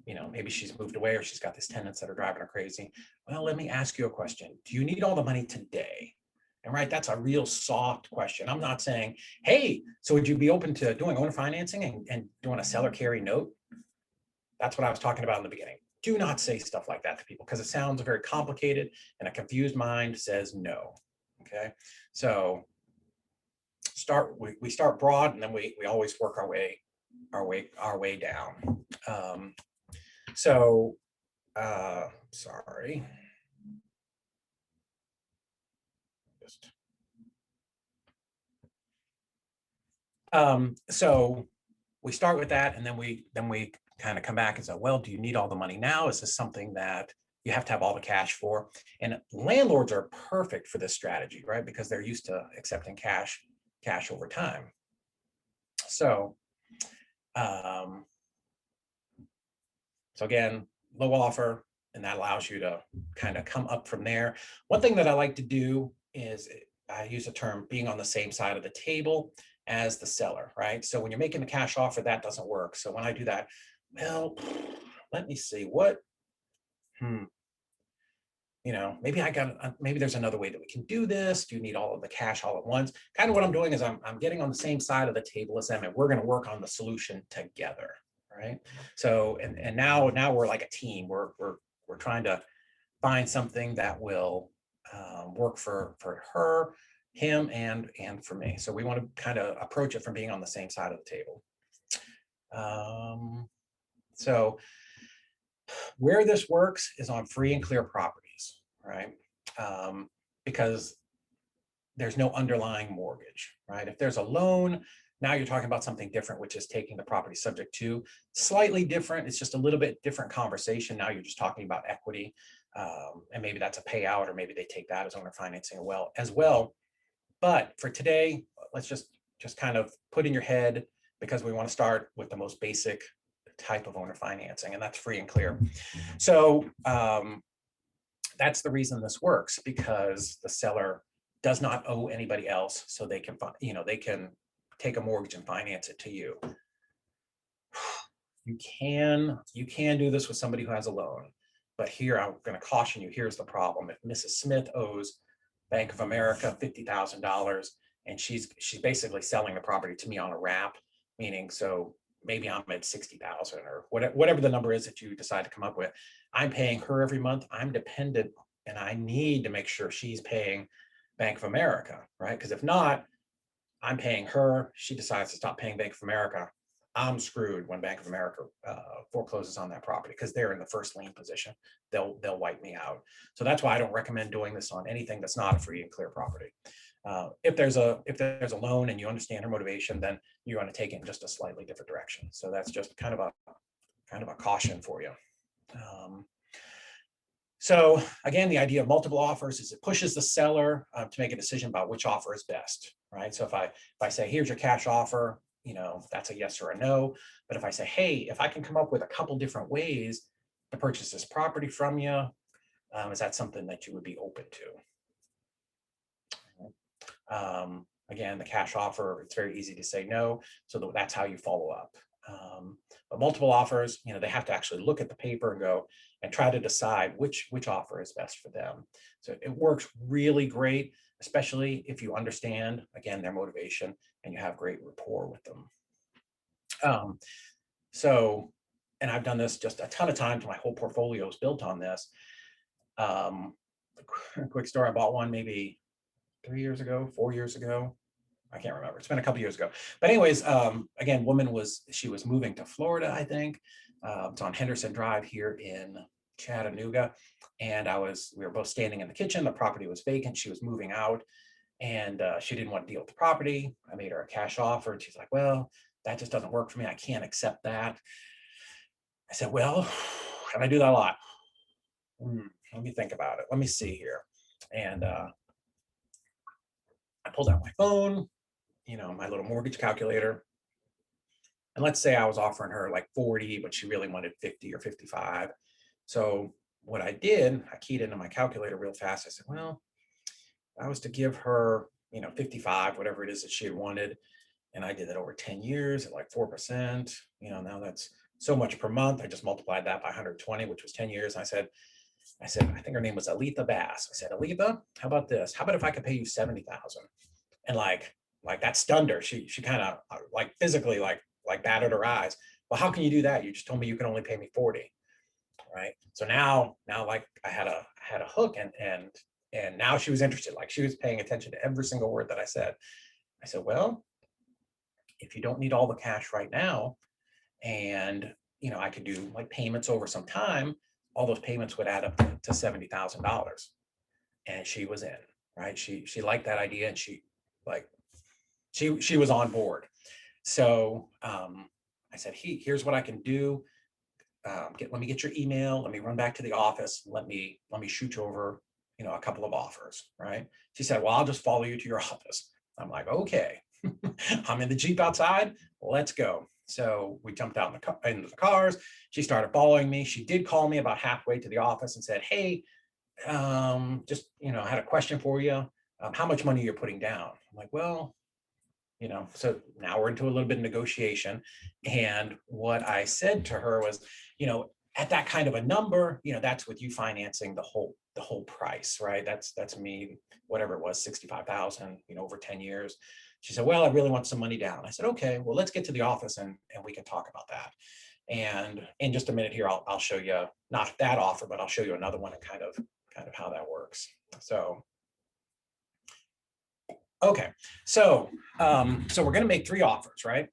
A: Maybe she's moved away, or she's got these tenants that are driving her crazy. Well, let me ask you a question. Do you need all the money today? And right, that's a real soft question. I'm not saying, hey, so would you be open to doing owner financing and doing a seller carry note? That's what I was talking about in the beginning. Do not say stuff like that to people, because it sounds very complicated, and a confused mind says no. Okay, so we start broad, and then we always work our way down. Sorry. So we start with that, and then we kind of come back and say, well, do you need all the money now? Is this something that you have to have all the cash for? And landlords are perfect for this strategy, right? Because they're used to accepting cash over time. So, again, low offer, and that allows you to kind of come up from there. One thing that I like to do is I use the term being on the same side of the table as the seller, right? So when you're making a cash offer, that doesn't work. So when I do that, well, let me see what, maybe there's another way that we can do this. Do you need all of the cash all at once? Kind of what I'm doing is I'm getting on the same side of the table as them, and we're going to work on the solution together, right? So, and now we're like a team. We're trying to find something that will work for her, him, and for me. So we want to kind of approach it from being on the same side of the table. So Where this works is on free and clear properties, right? Because there's no underlying mortgage, right? If there's a loan, now you're talking about something different, which is taking the property subject to. Slightly different. It's just a little bit different conversation. Now you're just talking about equity, and maybe that's a payout, or maybe they take that as owner financing as well. But for today, let's just kind of put in your head, because we want to start with the most basic type of owner financing, and that's free and clear. So that's the reason this works, because the seller does not owe anybody else, so they can, they can take a mortgage and finance it to you. You can do this with somebody who has a loan, but here I'm going to caution you. Here's the problem: if Mrs. Smith owes Bank of America $50,000, and she's basically selling the property to me on a wrap, meaning, so maybe I'm at 60,000 or whatever the number is that you decide to come up with. I'm paying her every month. I'm dependent, and I need to make sure she's paying Bank of America, right? Because if not, I'm paying her. She decides to stop paying Bank of America. I'm screwed when Bank of America forecloses on that property, because they're in the first lien position. They'll wipe me out. So that's why I don't recommend doing this on anything that's not a free and clear property. If there's a loan and you understand her motivation, then you want to take it in just a slightly different direction. So that's just kind of a caution for you. So again, the idea of multiple offers is it pushes the seller to make a decision about which offer is best, right? So if I say, here's your cash offer, that's a yes or a no. But if I say, hey, if I can come up with a couple different ways to purchase this property from you, is that something that you would be open to? Again, the cash offer, it's very easy to say no. So that's how you follow up. But multiple offers, they have to actually look at the paper and go and try to decide which offer is best for them. So it works really great, especially if you understand, again, their motivation and you have great rapport with them. And I've done this just a ton of times. My whole portfolio is built on this. A quick story: I bought one maybe 3 years ago, 4 years ago. I can't remember. It's been a couple years ago. But anyways, again, woman was moving to Florida, I think. It's on Henderson Drive here in Chattanooga. And we were both standing in the kitchen. The property was vacant. She was moving out, and she didn't want to deal with the property. I made her a cash offer, and she's like, well, that just doesn't work for me. I can't accept that. I said, well, and I do that a lot. Let me think about it. Let me see here. And I pulled out my phone, my little mortgage calculator. And let's say I was offering her like 40, but she really wanted 50 or 55. So what I did, I keyed into my calculator real fast. I said, well, if I was to give her, 55, whatever it is that she had wanted, and I did that over 10 years at like 4%, now that's so much per month. I just multiplied that by 120, which was 10 years. And I said, I think her name was Aletha Bass. I said, Aletha, how about this? How about if I could pay you 70,000? And like that stunned her. She kind of like physically like batted her eyes. Well, how can you do that? You just told me you can only pay me 40, right? So now like I had a hook, and now she was interested. Like she was paying attention to every single word that I said. I said, well, if you don't need all the cash right now, and I could do like payments over some time, all those payments would add up to $70,000. And she was in, right? She liked that idea, and she was on board. So I said, here's what I can do. Let me get your email. Let me run back to the office. Let me shoot you over, a couple of offers, right? She said, well, I'll just follow you to your office. I'm like, okay. I'm in the Jeep outside. Let's go. So we jumped out into the cars. She started following me. She did call me about halfway to the office and said, hey, just, I had a question for you. How much money you're putting down? I'm like, well, so now we're into a little bit of negotiation. And what I said to her was, at that kind of a number, that's with you financing the whole price, right? That's me, whatever it was, 65,000, over 10 years. She said, well, I really want some money down. I said, okay, well, let's get to the office and we can talk about that. And in just a minute here, I'll show you, not that offer, but I'll show you another one and kind of how that works. So, okay, so we're going to make 3 offers, right?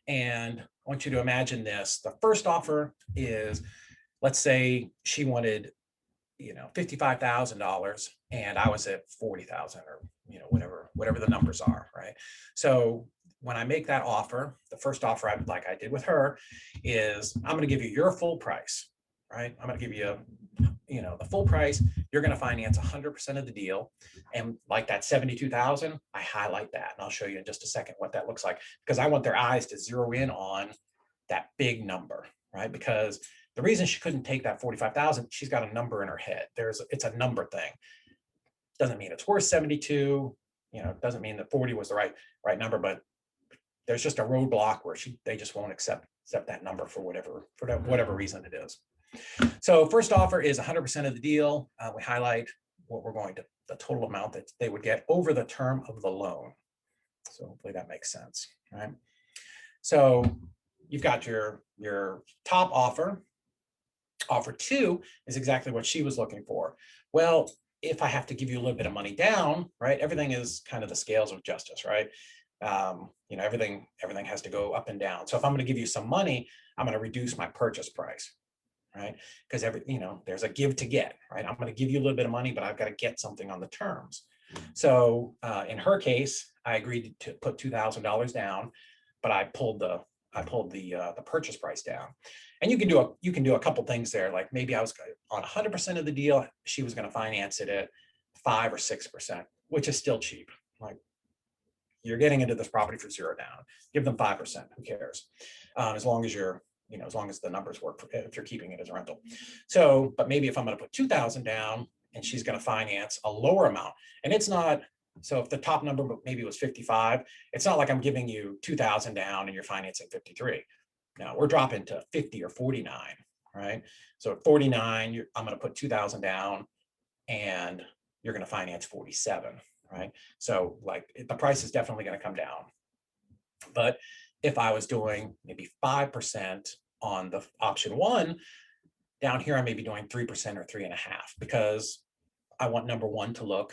A: And I want you to imagine this. The first offer is, let's say she wanted, $55,000 and I was at 40,000 or, whatever the numbers are, right? So when I make that offer, the first offer like I did with her is I'm going to give you your full price, right? I'm going to give you, the full price. You're going to finance 100% of the deal. And like that 72,000, I highlight that. And I'll show you in just a second what that looks like, because I want their eyes to zero in on that big number, right? Because the reason she couldn't take that 45,000, she's got a number in her head. It's a number thing. Doesn't mean it's worth 72. Doesn't mean that 40 was the right number, but there's just a roadblock where they just won't accept that number for whatever reason it is. So first offer is 100% of the deal. We highlight what the total amount that they would get over the term of the loan. So hopefully that makes sense, right? So you've got your top offer. Offer 2 is exactly what she was looking for. Well, if I have to give you a little bit of money down, right? Everything is kind of the scales of justice, right? Everything has to go up and down. So if I'm going to give you some money, I'm going to reduce my purchase price, right? Because there's a give to get, right? I'm going to give you a little bit of money, but I've got to get something on the terms. So in her case, I agreed to put $2,000 down, but I pulled the purchase price down. And you can do a couple things there. Like maybe I was on 100% of the deal, she was going to finance it at 5 or 6%, which is still cheap. Like, you're getting into this property for $0 down. Give them 5%. Who cares? As long as as long as the numbers work, if you're keeping it as a rental. So, but maybe if I'm going to put 2,000 down and she's going to finance a lower amount, and it's not. So if the top number maybe was 55, it's not like I'm giving you 2,000 down and you're financing 53. Now we're dropping to 50 or 49, right? So at 49, I'm going to put 2,000 down and you're going to finance 47, right? So like the price is definitely going to come down. But if I was doing maybe 5% on the option 1, down here I may be doing 3% or 3.5%, because I want number 1 to look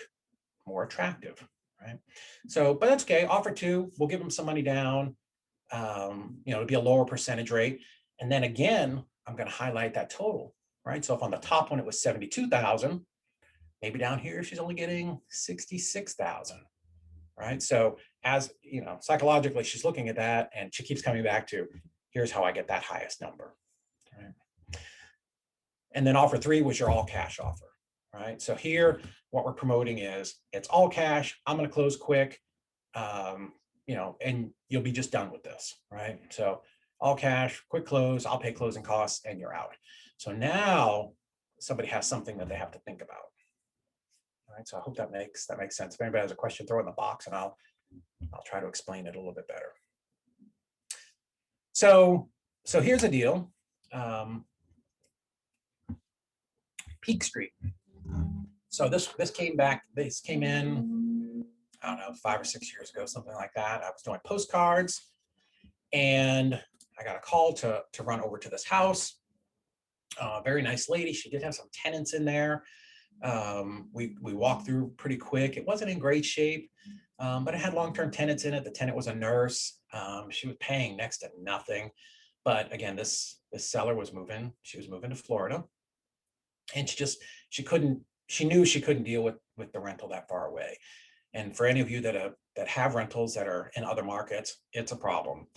A: more attractive, right? So, but that's okay. Offer 2, we'll give them some money down. It'll be a lower percentage rate. And then again, I'm going to highlight that total, right? So if on the top one it was 72,000, maybe down here she's only getting 66,000, right? So as psychologically, she's looking at that and she keeps coming back to, here's how I get that highest number, right? And then offer 3 was your all cash offer, right? So here, what we're promoting is it's all cash. I'm going to close quick, and you'll be just done with this, right? So all cash, quick close, I'll pay closing costs, and you're out. So now somebody has something that they have to think about. All right, so I hope that makes sense. If anybody has a question, throw it in the box, and I'll try to explain it a little bit better. So here's the deal. Peak Street. So this came in, I don't know, 5 or 6 years ago, something like that. I was doing postcards, and I got a call to run over to this house. Very nice lady. She did have some tenants in there. We walked through pretty quick. It wasn't in great shape, but it had long-term tenants in it. The tenant was a nurse. She was paying next to nothing. But again, this seller was moving. She was moving to Florida, and she knew she couldn't deal with the rental that far away. And for any of you that have rentals that are in other markets, it's a problem.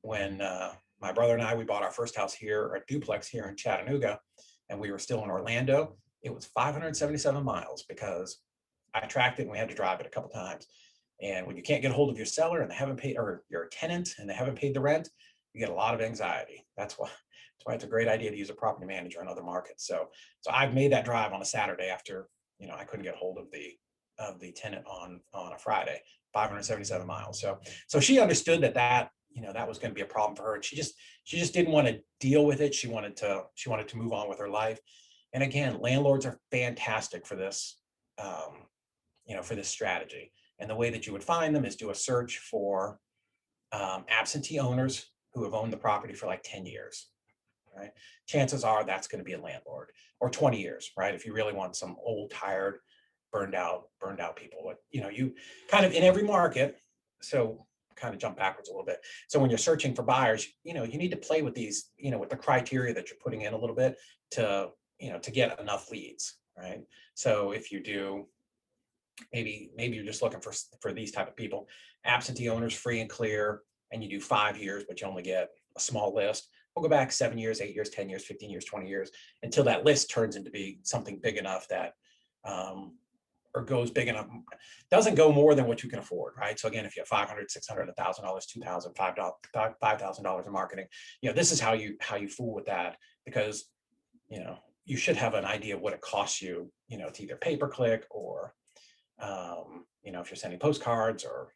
A: When my brother and we bought our first house here, a duplex here in Chattanooga, and we were still in Orlando, it was 577 miles because I tracked it and we had to drive it a couple times. And when you can't get a hold of your seller and they haven't paid, or your tenant and they haven't paid the rent, you get a lot of anxiety. That's why it's a great idea to use a property manager in other markets. So I've made that drive on a Saturday after, I couldn't get hold of the tenant on a Friday, 577 miles. So she understood that that was going to be a problem for her. And she just didn't want to deal with it. She wanted to move on with her life. And again, landlords are fantastic for this, for this strategy. And the way that you would find them is do a search for absentee owners who have owned the property for like 10 years, right? Chances are that's going to be a landlord, or 20 years, right? If you really want some old, tired, burned out people. But, you kind of in every market. So kind of jump backwards a little bit. So when you're searching for buyers, you need to play with these, with the criteria that you're putting in a little bit to, to get enough leads, right? So if you do, maybe you're just looking for these type of people, absentee owners, free and clear, and you do 5 years, but you only get a small list. We'll go back 7 years, 8 years, 10 years, 15 years, 20 years, until that list turns into be something big enough that, or goes big enough, doesn't go more than what you can afford, right? So again, if you have $500, $600, $1,000, $2,000, $5,000 in marketing, this is how you fool with that, because you should have an idea of what it costs you, to either pay per click or, if you're sending postcards or,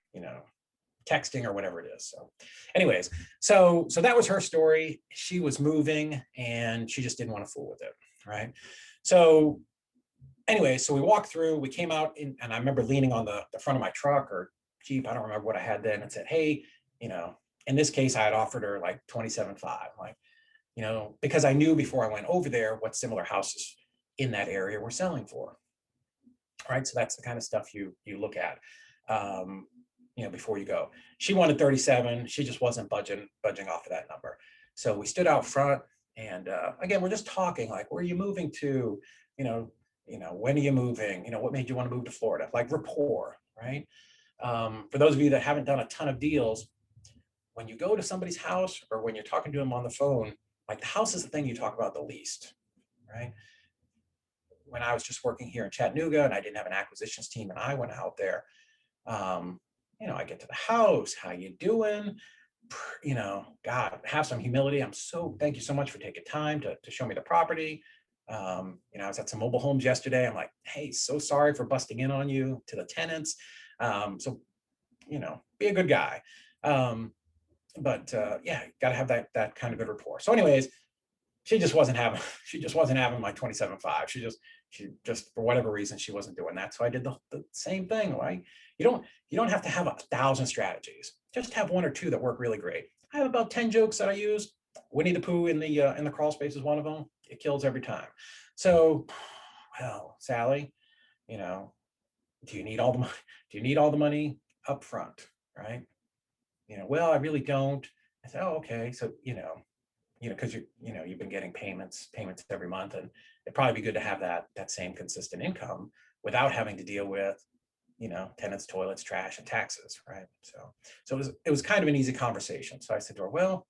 A: texting or whatever it is. So anyways, so that was her story. She was moving and she just didn't want to fool with it, right? So anyway, so we walked through, we came out and I remember leaning on the front of my truck or Jeep, I don't remember what I had then, and said, hey, in this case, I had offered her like 27.5, like, because I knew before I went over there what similar houses in that area were selling for, right? So that's the kind of stuff you look at, before you go. She wanted 37. She just wasn't budging off of that number. So we stood out front, and again, we're just talking like, where are you moving to? When are you moving? What made you want to move to Florida? Like rapport, right? For those of you that haven't done a ton of deals, when you go to somebody's house or when you're talking to them on the phone, like the house is the thing you talk about the least, right? When I was just working here in Chattanooga and I didn't have an acquisitions team and I went out there, I get to the house, how you doing? God, have some humility. Thank you so much for taking time to show me the property. I was at some mobile homes yesterday. I'm like, hey, so sorry for busting in on you, to the tenants. So, be a good guy. Yeah, got to have that kind of good rapport. So anyways, she just wasn't having my 27.5. She just for whatever reason, she wasn't doing that. So I did the same thing, right? You don't have to have 1,000 strategies. Just have 1 or 2 that work really great. I have about 10 jokes that I use. Winnie the Pooh in the crawl space is one of them. It kills every time. So, well, Sally, do you need all the money? Do you need all the money up front, right? Well, I really don't. I said, oh, okay. So, because you've been getting payments every month, and it'd probably be good to have that same consistent income without having to deal with, tenants, toilets, trash, and taxes, right? So it was kind of an easy conversation. So I said to her, well,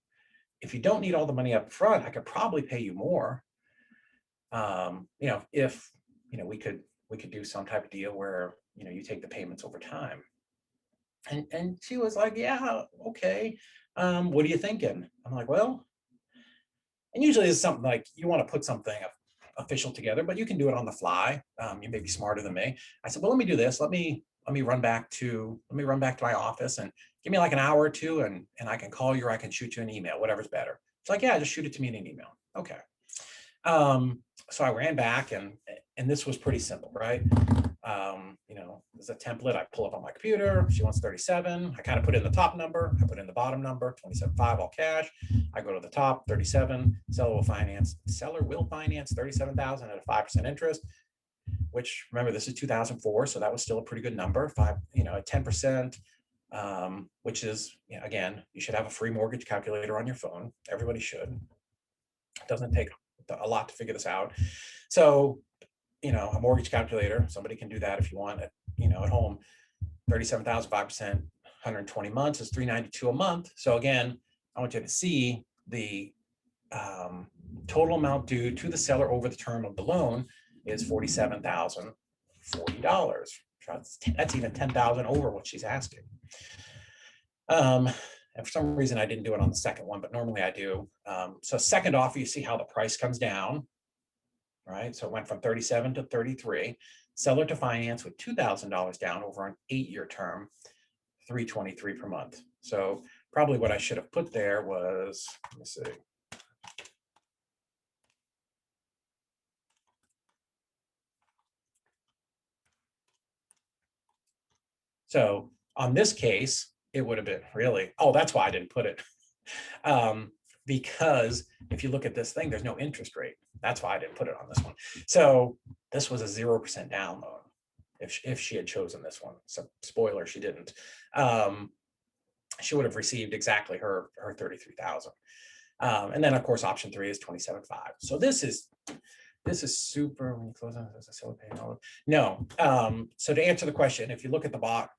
A: if you don't need all the money up front, I could probably pay you more. If we could do some type of deal where you take the payments over time. And she was like, yeah, okay. What are you thinking? I'm like, well, and usually it's something like you want to put something official together, but you can do it on the fly. You may be smarter than me. I said, well, let me do this. Let me run back to my office and give me like an hour or two, and I can call you or I can shoot you an email, whatever's better. It's like, yeah, just shoot it to me in an email. Okay. So I ran back, and this was pretty simple, right? There's a template I pull up on my computer. She wants 37. I kind of put in the top number. I put in the bottom number, 27.5 all cash. I go to the top, 37. Seller will finance 37,000 at a 5% interest, which, remember, this is 2004. So that was still a pretty good number, at 10%, which is, again, you should have a free mortgage calculator on your phone. Everybody should. It doesn't take a lot to figure this out. So, a mortgage calculator, somebody can do that if you want it, at home. 37,000, 5%, 120 months is $392 a month. So again, I want you to see the total amount due to the seller over the term of the loan is $47,040. That's even $10,000 over what she's asking. And for some reason, I didn't do it on the second one, but normally I do. So second offer, you see how the price comes down, right? So it went from 37 to 33. Seller to finance with $2,000 down over an 8-year term, $323 per month. So probably what I should have put there was, let me see. So on this case, it would have been really, oh, that's why I didn't put it. Because if you look at this thing, there's no interest rate. That's why I didn't put it on this one. So this was a 0% down loan if she had chosen this one. So spoiler, she didn't. she would have received exactly her 33,000. And then of course, option 3 is 27.5. So this is super when you close on no. So to answer the question, if you look at the box,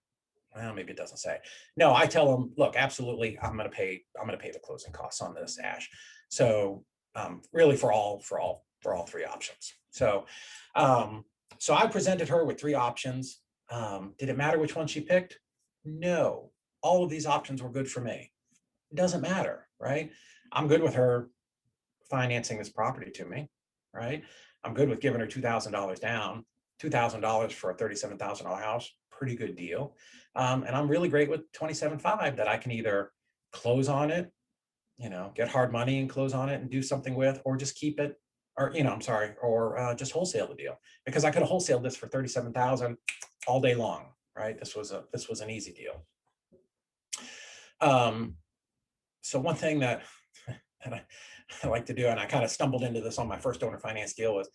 A: well, maybe it doesn't say. No, I tell them, look, absolutely, I'm going to pay the closing costs on this, Ash. So really for all 3 options. So so I presented her with 3 options. Did it matter which one she picked? No, all of these options were good for me. It doesn't matter, right? I'm good with her financing this property to me, right? I'm good with giving her $2,000 down. $2,000 for a $37,000 house, pretty good deal. And I'm really great with 27.5 that I can either close on it, get hard money and close on it and do something with, or just keep it, or or just wholesale the deal, because I could have wholesaled this for 37,000 all day long, right? This was an easy deal. So one thing that I like to do, and I kind of stumbled into this on my first owner finance deal, was,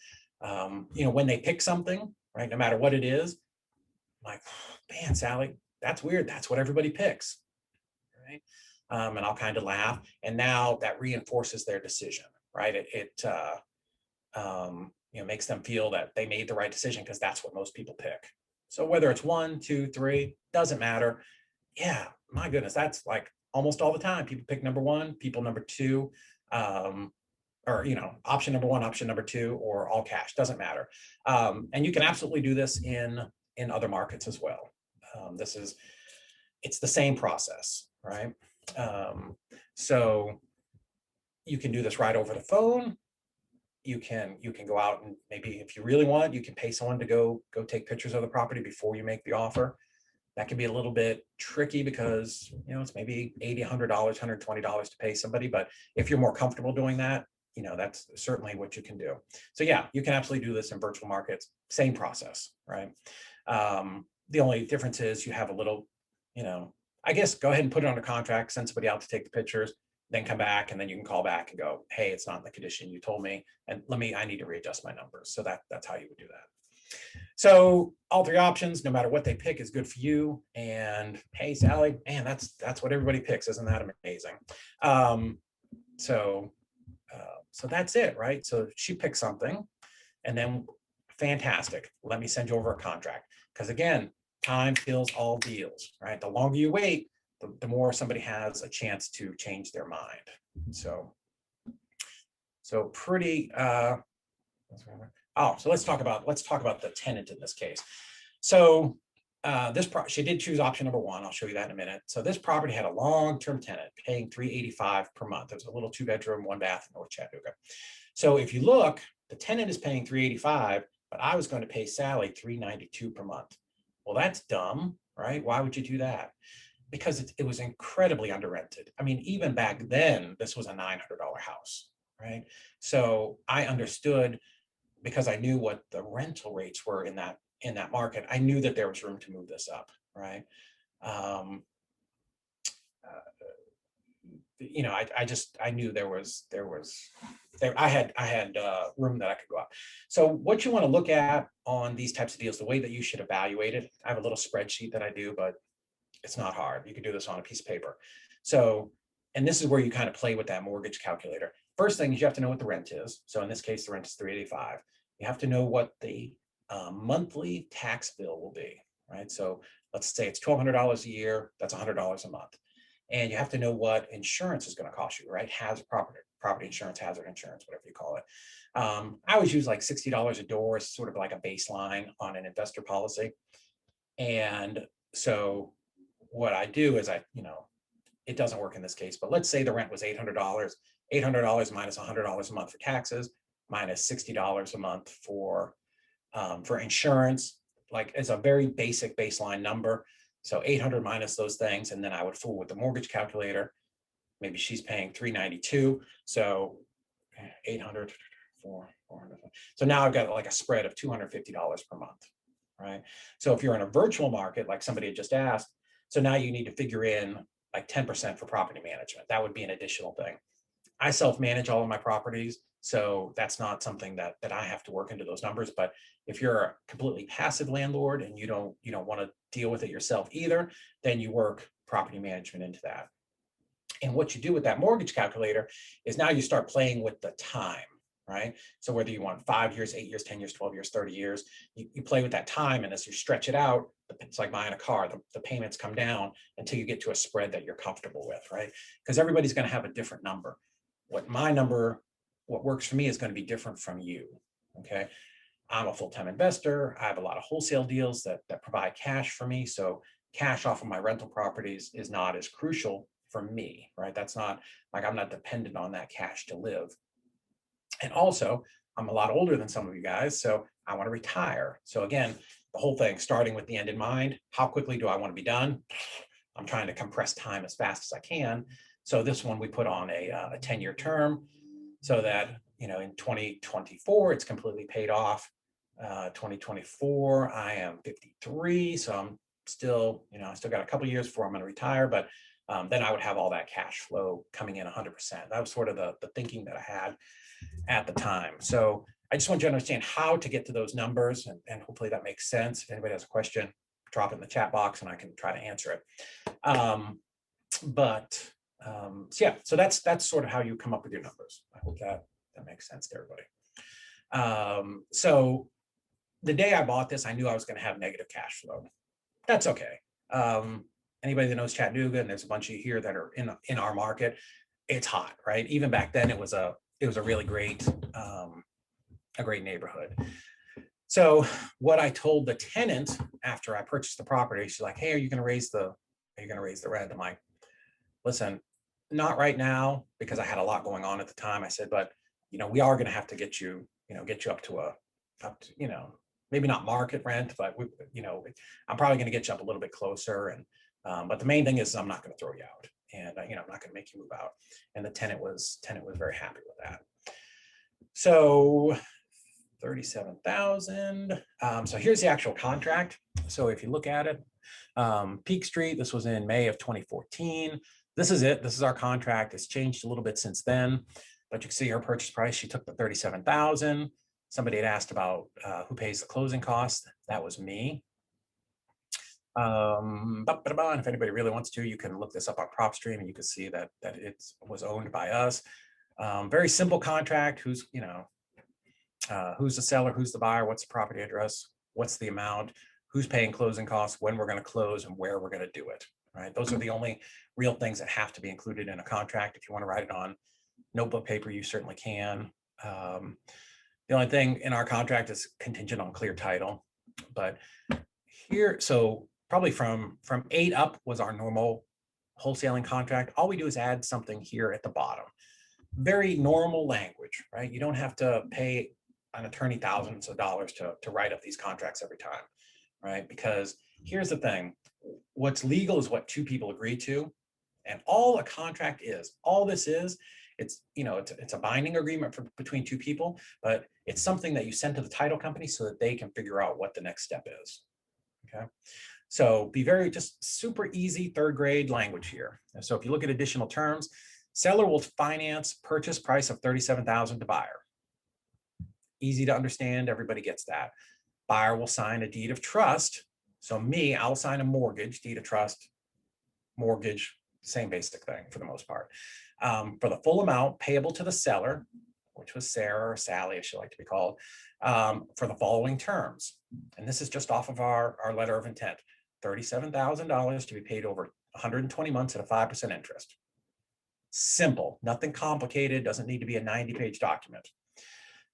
A: when they pick something, right, no matter what it is, I'm like, man, Sally, that's weird. That's what everybody picks, right? And I'll kind of laugh, and now that reinforces their decision, right? It makes them feel that they made the right decision because that's what most people pick. So whether it's 1, 2, 3, doesn't matter. Yeah, my goodness, that's like almost all the time. People pick number 1, people number 2, or option number 1, option number 2, or all cash, doesn't matter. And you can absolutely do this in other markets as well. It's the same process, right? So you can do this right over the phone. You can go out, and maybe if you really want, you can pay someone to go take pictures of the property before you make the offer. That can be a little bit tricky because it's maybe $80, $100, $120 to pay somebody. But if you're more comfortable doing that, that's certainly what you can do. So yeah, you can absolutely do this in virtual markets. Same process, right? The only difference is you have a little, I guess, go ahead and put it under contract, send somebody out to take the pictures, then come back, and then you can call back and go, hey, it's not in the condition you told me, and I need to readjust my numbers. So that's how you would do that. So all 3 options, no matter what they pick, is good for you. And hey, Sally, man, that's what everybody picks. Isn't that amazing? So that's it, right? So she picked something, and then fantastic. Let me send you over a contract. Because again, time kills all deals, right? The longer you wait, the more somebody has a chance to change their mind. So pretty. So let's talk about the tenant in this case. So she did choose option number 1. I'll show you that in a minute. So this property had a long-term tenant paying $385 per month. It was a little 2-bedroom, 1-bath in North Chattanooga. So if you look, the tenant is paying $385, but I was going to pay Sally $392 per month. Well, that's dumb, right? Why would you do that? Because it was incredibly under rented. I mean, even back then, this was a $900 house, right? So I understood, because I knew what the rental rates were in that market. I knew that there was room to move this up, right? I knew I had room that I could go up. So what you want to look at on these types of deals, the way that you should evaluate it, I have a little spreadsheet that I do, but it's not hard. You can do this on a piece of paper. So, and this is where you kind of play with that mortgage calculator. First thing is you have to know what the rent is. So in this case, the rent is $385. You have to know what the monthly tax bill will be, right? So let's say it's $1,200 a year. That's $100 a month. And you have to know what insurance is going to cost you, right? Property insurance, hazard insurance, whatever you call it. I always use like $60 a door as sort of like a baseline on an investor policy. And so what I do is it doesn't work in this case, but let's say the rent was $800, $800 minus $100 a month for taxes, minus $60 a month for insurance, like it's a very basic baseline number. So 800 minus those things, and then I would fool with the mortgage calculator. Maybe she's paying 392, so 800, 400. So now I've got like a spread of $250 per month, right? So if you're in a virtual market, like somebody had just asked, so now you need to figure in like 10% for property management. That would be an additional thing. I self-manage all of my properties, so that's not something that I have to work into those numbers. But if you're a completely passive landlord and you don't want to deal with it yourself either, then you work property management into that. And what you do with that mortgage calculator is now you start playing with the time, right? So whether you want 5 years, 8 years, 10 years, 12 years, 30 years, you play with that time. And as you stretch it out, it's like buying a car, the payments come down until you get to a spread that you're comfortable with, right? Because everybody's going to have a different number. What works for me is going to be different from you, okay? I'm a full-time investor. I have a lot of wholesale deals that provide cash for me. So cash off of my rental properties is not as crucial for me, right? That's not like I'm not dependent on that cash to live. And also, I'm a lot older than some of you guys, so I want to retire. So again, the whole thing starting with the end in mind, how quickly do I want to be done? I'm trying to compress time as fast as I can. So this one we put on a 10-year term so that, in 2024, it's completely paid off. 2024, I am 53, so I'm still, I still got a couple years before I'm going to retire, but then I would have all that cash flow coming in 100%. That was sort of the thinking that I had at the time. So I just want you to understand how to get to those numbers, and hopefully that makes sense. If anybody has a question, drop it in the chat box and I can try to answer it. So yeah, so that's sort of how you come up with your numbers. I hope that makes sense to everybody. So the day I bought this, I knew I was going to have negative cash flow. That's okay. Anybody that knows Chattanooga, and there's a bunch of you here that are in our market, it's hot, right? Even back then, it was a really great, a great neighborhood. So what I told the tenant after I purchased the property, she's like, "Hey, are you going to raise the rent?" I'm like, "Listen, not right now," because I had a lot going on at the time. I said, "But we are going to have to get you up to maybe not market rent, but I'm probably going to get you up a little bit closer. And but the main thing is I'm not going to throw you out, and I'm not going to make you move out." And the tenant was very happy with that. So 37,000. So here's the actual contract. So if you look at it, Peak Street, this was in May of 2014. This is it. This is our contract. It's changed a little bit since then, but you can see her purchase price. She took the 37,000. Somebody had asked about who pays the closing costs. That was me. And if anybody really wants to, you can look this up on PropStream and you can see that it was owned by us. Very simple contract. Who's the seller, who's the buyer, what's the property address, what's the amount, who's paying closing costs, when we're going to close, and where we're going to do it, right? Those are the only real things that have to be included in a contract. If you want to write it on notebook paper, you certainly can. The only thing in our contract is contingent on clear title. But here, so probably from 8 up was our normal wholesaling contract. All we do is add something here at the bottom. Very normal language, right? You don't have to pay an attorney thousands of dollars to write up these contracts every time, right? Because here's the thing, what's legal is what two people agree to, and all a contract is, all this is, it's a binding agreement between two people, but it's something that you send to the title company so that they can figure out what the next step is. Okay, so be very just super easy 3rd grade language here. So if you look at additional terms, seller will finance purchase price of 37,000 to buyer. Easy to understand, everybody gets that. Buyer will sign a deed of trust. So I'll sign a mortgage, deed of trust, mortgage, same basic thing for the most part. For the full amount payable to the seller, which was Sarah or Sally, as she liked to be called, for the following terms. And this is just off of our letter of intent. $37,000 to be paid over 120 months at a 5% interest. Simple, nothing complicated, doesn't need to be a 90-page document.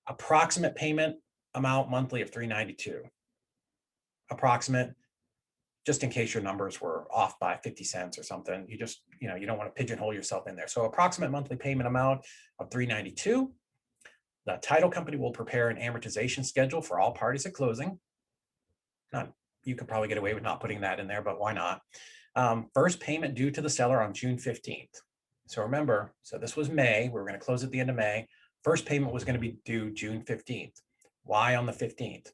A: Approximate payment amount monthly of $392. Approximate, just in case your numbers were off by 50 cents or something. You just, you don't want to pigeonhole yourself in there. So approximate monthly payment amount of $392. The title company will prepare an amortization schedule for all parties at closing. You could probably get away with not putting that in there, but why not? First payment due to the seller on June 15th. So remember, this was May. We were going to close at the end of May. First payment was going to be due June 15th. Why on the 15th?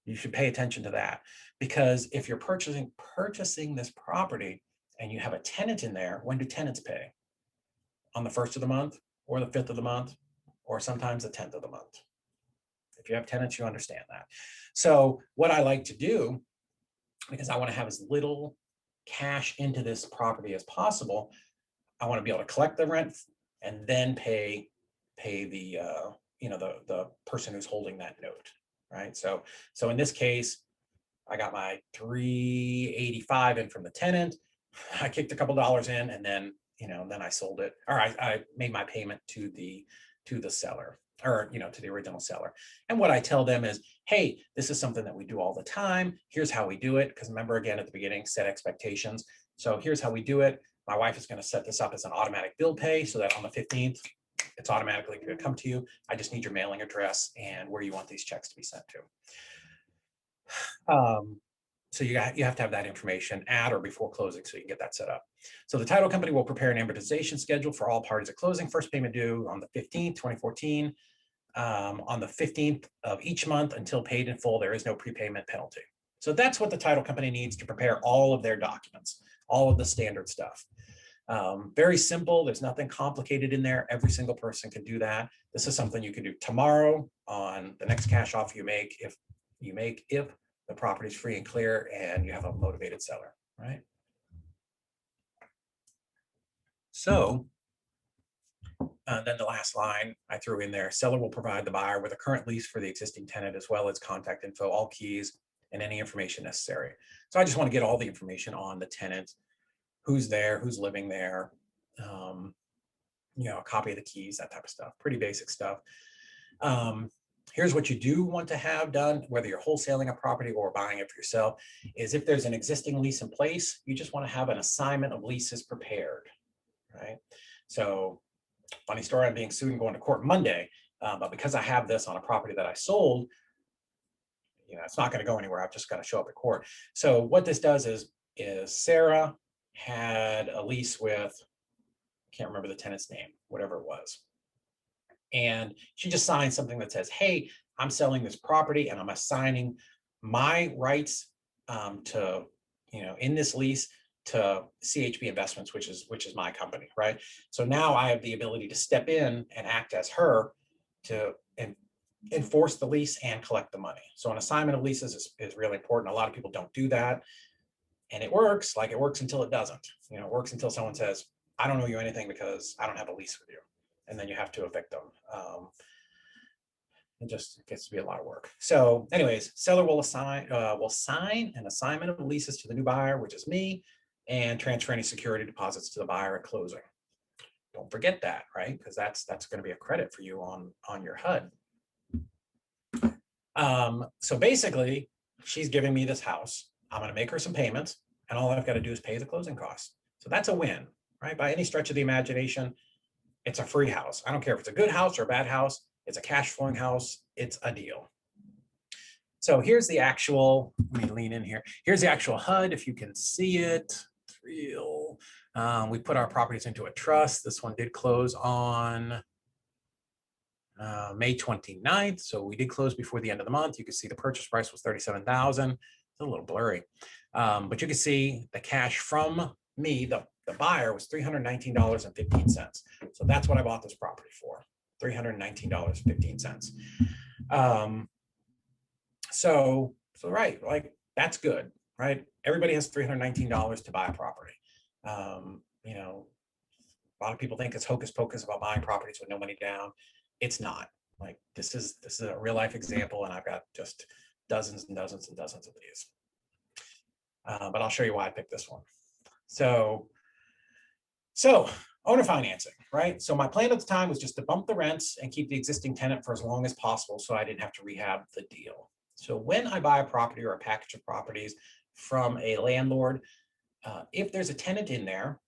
A: You should pay attention to that, because if you're purchasing this property and you have a tenant in there, when do tenants pay? On the 1st of the month, or the 5th of the month, or sometimes the 10th of the month. If you have tenants, you understand that. So what I like to do, because I want to have as little cash into this property as possible. I want to be able to collect the rent and then pay the the person who's holding that note, right? So in this case, I got my 385 in from the tenant. I kicked a couple dollars in, and then then I sold it, or I made my payment to the seller, or to the original seller. And what I tell them is, hey, this is something that we do all the time. Here's how we do it. Because remember, again, at the beginning, set expectations. So here's how we do it. My wife is going to set this up as an automatic bill pay so that on the 15th, it's automatically going to come to you. I just need your mailing address and where you want these checks to be sent to. So you have to have that information at or before closing so you can get that set up. So the title company will prepare an amortization schedule for all parties at closing. First payment due on the 15th, 2014. On the 15th of each month until paid in full, there is no prepayment penalty. So that's what the title company needs to prepare all of their documents, all of the standard stuff. Very simple. There's nothing complicated in there. Every single person can do that. This is something you can do tomorrow on the next cash offer you make, if the property is free and clear and you have a motivated seller, right? So then the last line I threw in there, seller will provide the buyer with a current lease for the existing tenant, as well as contact info, all keys, and any information necessary. So I just want to get all the information on the tenant, who's there, who's living there, a copy of the keys, that type of stuff, pretty basic stuff. Here's what you do want to have done, whether you're wholesaling a property or buying it for yourself, is if there's an existing lease in place, you just want to have an assignment of leases prepared, right? So funny story, I'm being sued and going to court Monday, but because I have this on a property that I sold, it's not going to go anywhere. I've just got to show up at court. So what this does is Sarah had a lease with, can't remember the tenant's name, whatever it was. And she just signed something that says, hey, I'm selling this property and I'm assigning my rights to, in this lease to CHB Investments, which is my company, right? So now I have the ability to step in and act as her to enforce the lease and collect the money. So an assignment of leases is really important. A lot of people don't do that. And it works until it doesn't. It works until someone says, I don't owe you anything because I don't have a lease with you. And then you have to evict them. It just gets to be a lot of work. So anyways, seller will sign an assignment of leases to the new buyer, which is me, and transfer any security deposits to the buyer at closing. Don't forget that, right? Because that's going to be a credit for you on your HUD. So basically, she's giving me this house. I'm going to make her some payments, and all I've got to do is pay the closing costs. So that's a win, right? By any stretch of the imagination, it's a free house. I don't care if it's a good house or a bad house. It's a cash flowing house. It's a deal. So here's the actual, let me lean in here. Here's the actual HUD. If you can see it, it's real. We put our properties into a trust. This one did close on May 29th. So we did close before the end of the month. You can see the purchase price was $37,000. It's a little blurry, but you can see the cash from me, the buyer, was $319.15. So that's what I bought this property for, $319.15. So right, like that's good, right? Everybody has $319 to buy a property. A lot of people think it's hocus pocus about buying properties with no money down. It's not. Like this is a real life example, and I've got just dozens and dozens and dozens of these. But I'll show you why I picked this one. So owner financing, right? So my plan at the time was just to bump the rents and keep the existing tenant for as long as possible so I didn't have to rehab the deal. So when I buy a property or a package of properties from a landlord, if there's a tenant in there,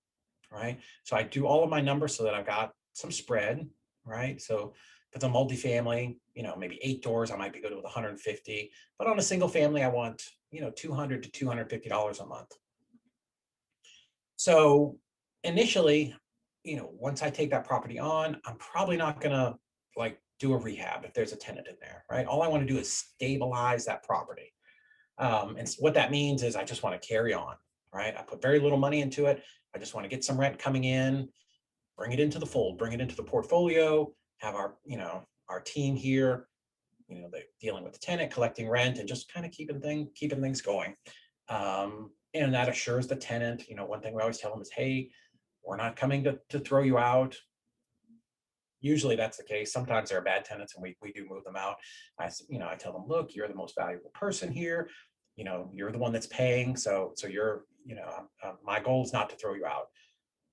A: right? So I do all of my numbers so that I've got some spread, right? So if it's a multifamily, maybe 8 doors, I might be good with 150, but on a single family, I want, $200 to $250 a month. So initially, once I take that property on, I'm probably not going to do a rehab if there's a tenant in there, right? All I want to do is stabilize that property. And what that means is I just want to carry on, right? I put very little money into it. I just want to get some rent coming in, bring it into the fold, bring it into the portfolio, have our team here, they're dealing with the tenant, collecting rent, and just kind of keeping things going. And that assures the tenant, one thing we always tell them is, hey, we're not coming to throw you out. Usually that's the case. Sometimes there are bad tenants and we do move them out. I tell them, look, you're the most valuable person here. You're the one that's paying. So you're, my goal is not to throw you out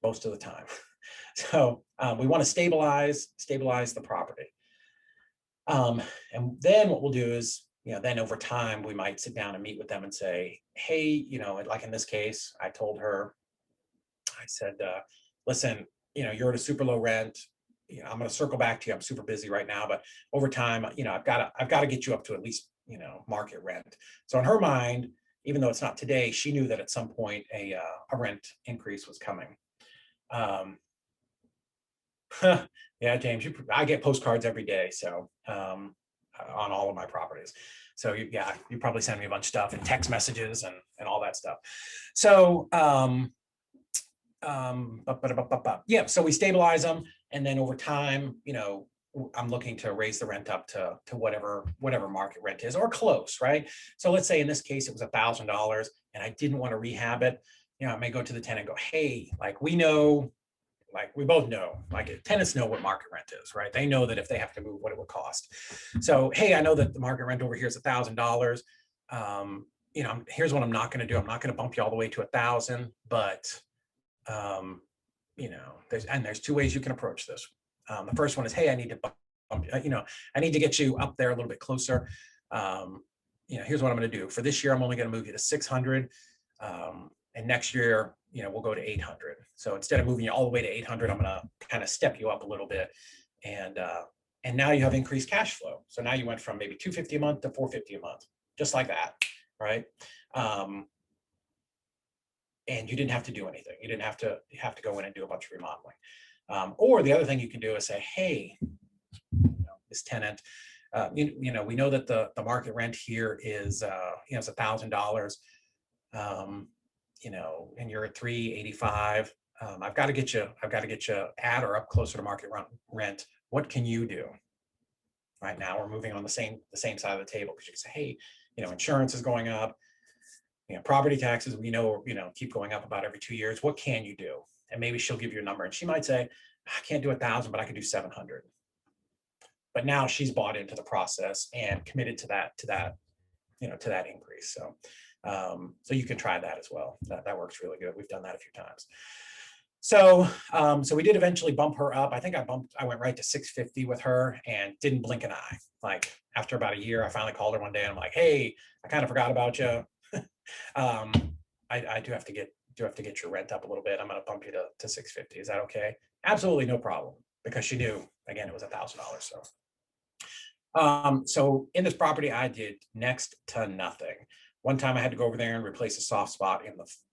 A: most of the time. So we want to stabilize the property. And then what we'll do is, then over time, we might sit down and meet with them and say, hey, like in this case, I told her, I said, listen, you're at a super low rent. I'm going to circle back to you. I'm super busy right now, but over time, I've got to get you up to at least, market rent. So in her mind, even though it's not today, she knew that at some point a rent increase was coming. Yeah, James, I get postcards every day. So on all of my properties. So you probably send me a bunch of stuff and text messages and all that stuff. So yeah, so we stabilize them, and then over time, I'm looking to raise the rent up to whatever market rent is, or close, right? So let's say in this case it was $1,000 and I didn't want to rehab it. I may go to the tenant and go, hey, like we both know, like tenants know what market rent is, right? They know that if they have to move, what it would cost. So, hey, I know that the market rent over here is $1,000. Here's what I'm not going to do. I'm not going to bump you all the way to 1,000, but there's two ways you can approach this. The first one is, hey, I need to I need to get you up there a little bit closer. Here's what I'm going to do. For this year, I'm only going to move you to 600. And next year, we'll go to 800. So instead of moving you all the way to 800, I'm going to kind of step you up a little bit. And now you have increased cash flow. So now you went from maybe $250 a month to $450 a month, just like that, right? And you didn't have to do anything. You didn't have to go in and do a bunch of remodeling. Or the other thing you can do is say, hey, this tenant, we know that the market rent here is it's $1,000. And you're at 385. I've got to get you at or up closer to market rent. What can you do? Right now, we're moving on the same side of the table, because you can say, hey, insurance is going up. Property taxes, keep going up about every 2 years. What can you do? And maybe she'll give you a number, and she might say, I can't do 1,000, but I can do 700. But now she's bought into the process and committed to that increase. So you can try that as well. That works really good. We've done that a few times. So we did eventually bump her up. I think I went right to 650 with her and didn't blink an eye. Like after about a year, I finally called her one day and I'm like, hey, I kind of forgot about you. I do have to get your rent up a little bit. I'm going to bump you to 650. Is that okay? Absolutely no problem, because she knew, again, it was $1,000. So in this property, I did next to nothing. One time I had to go over there and replace a soft spot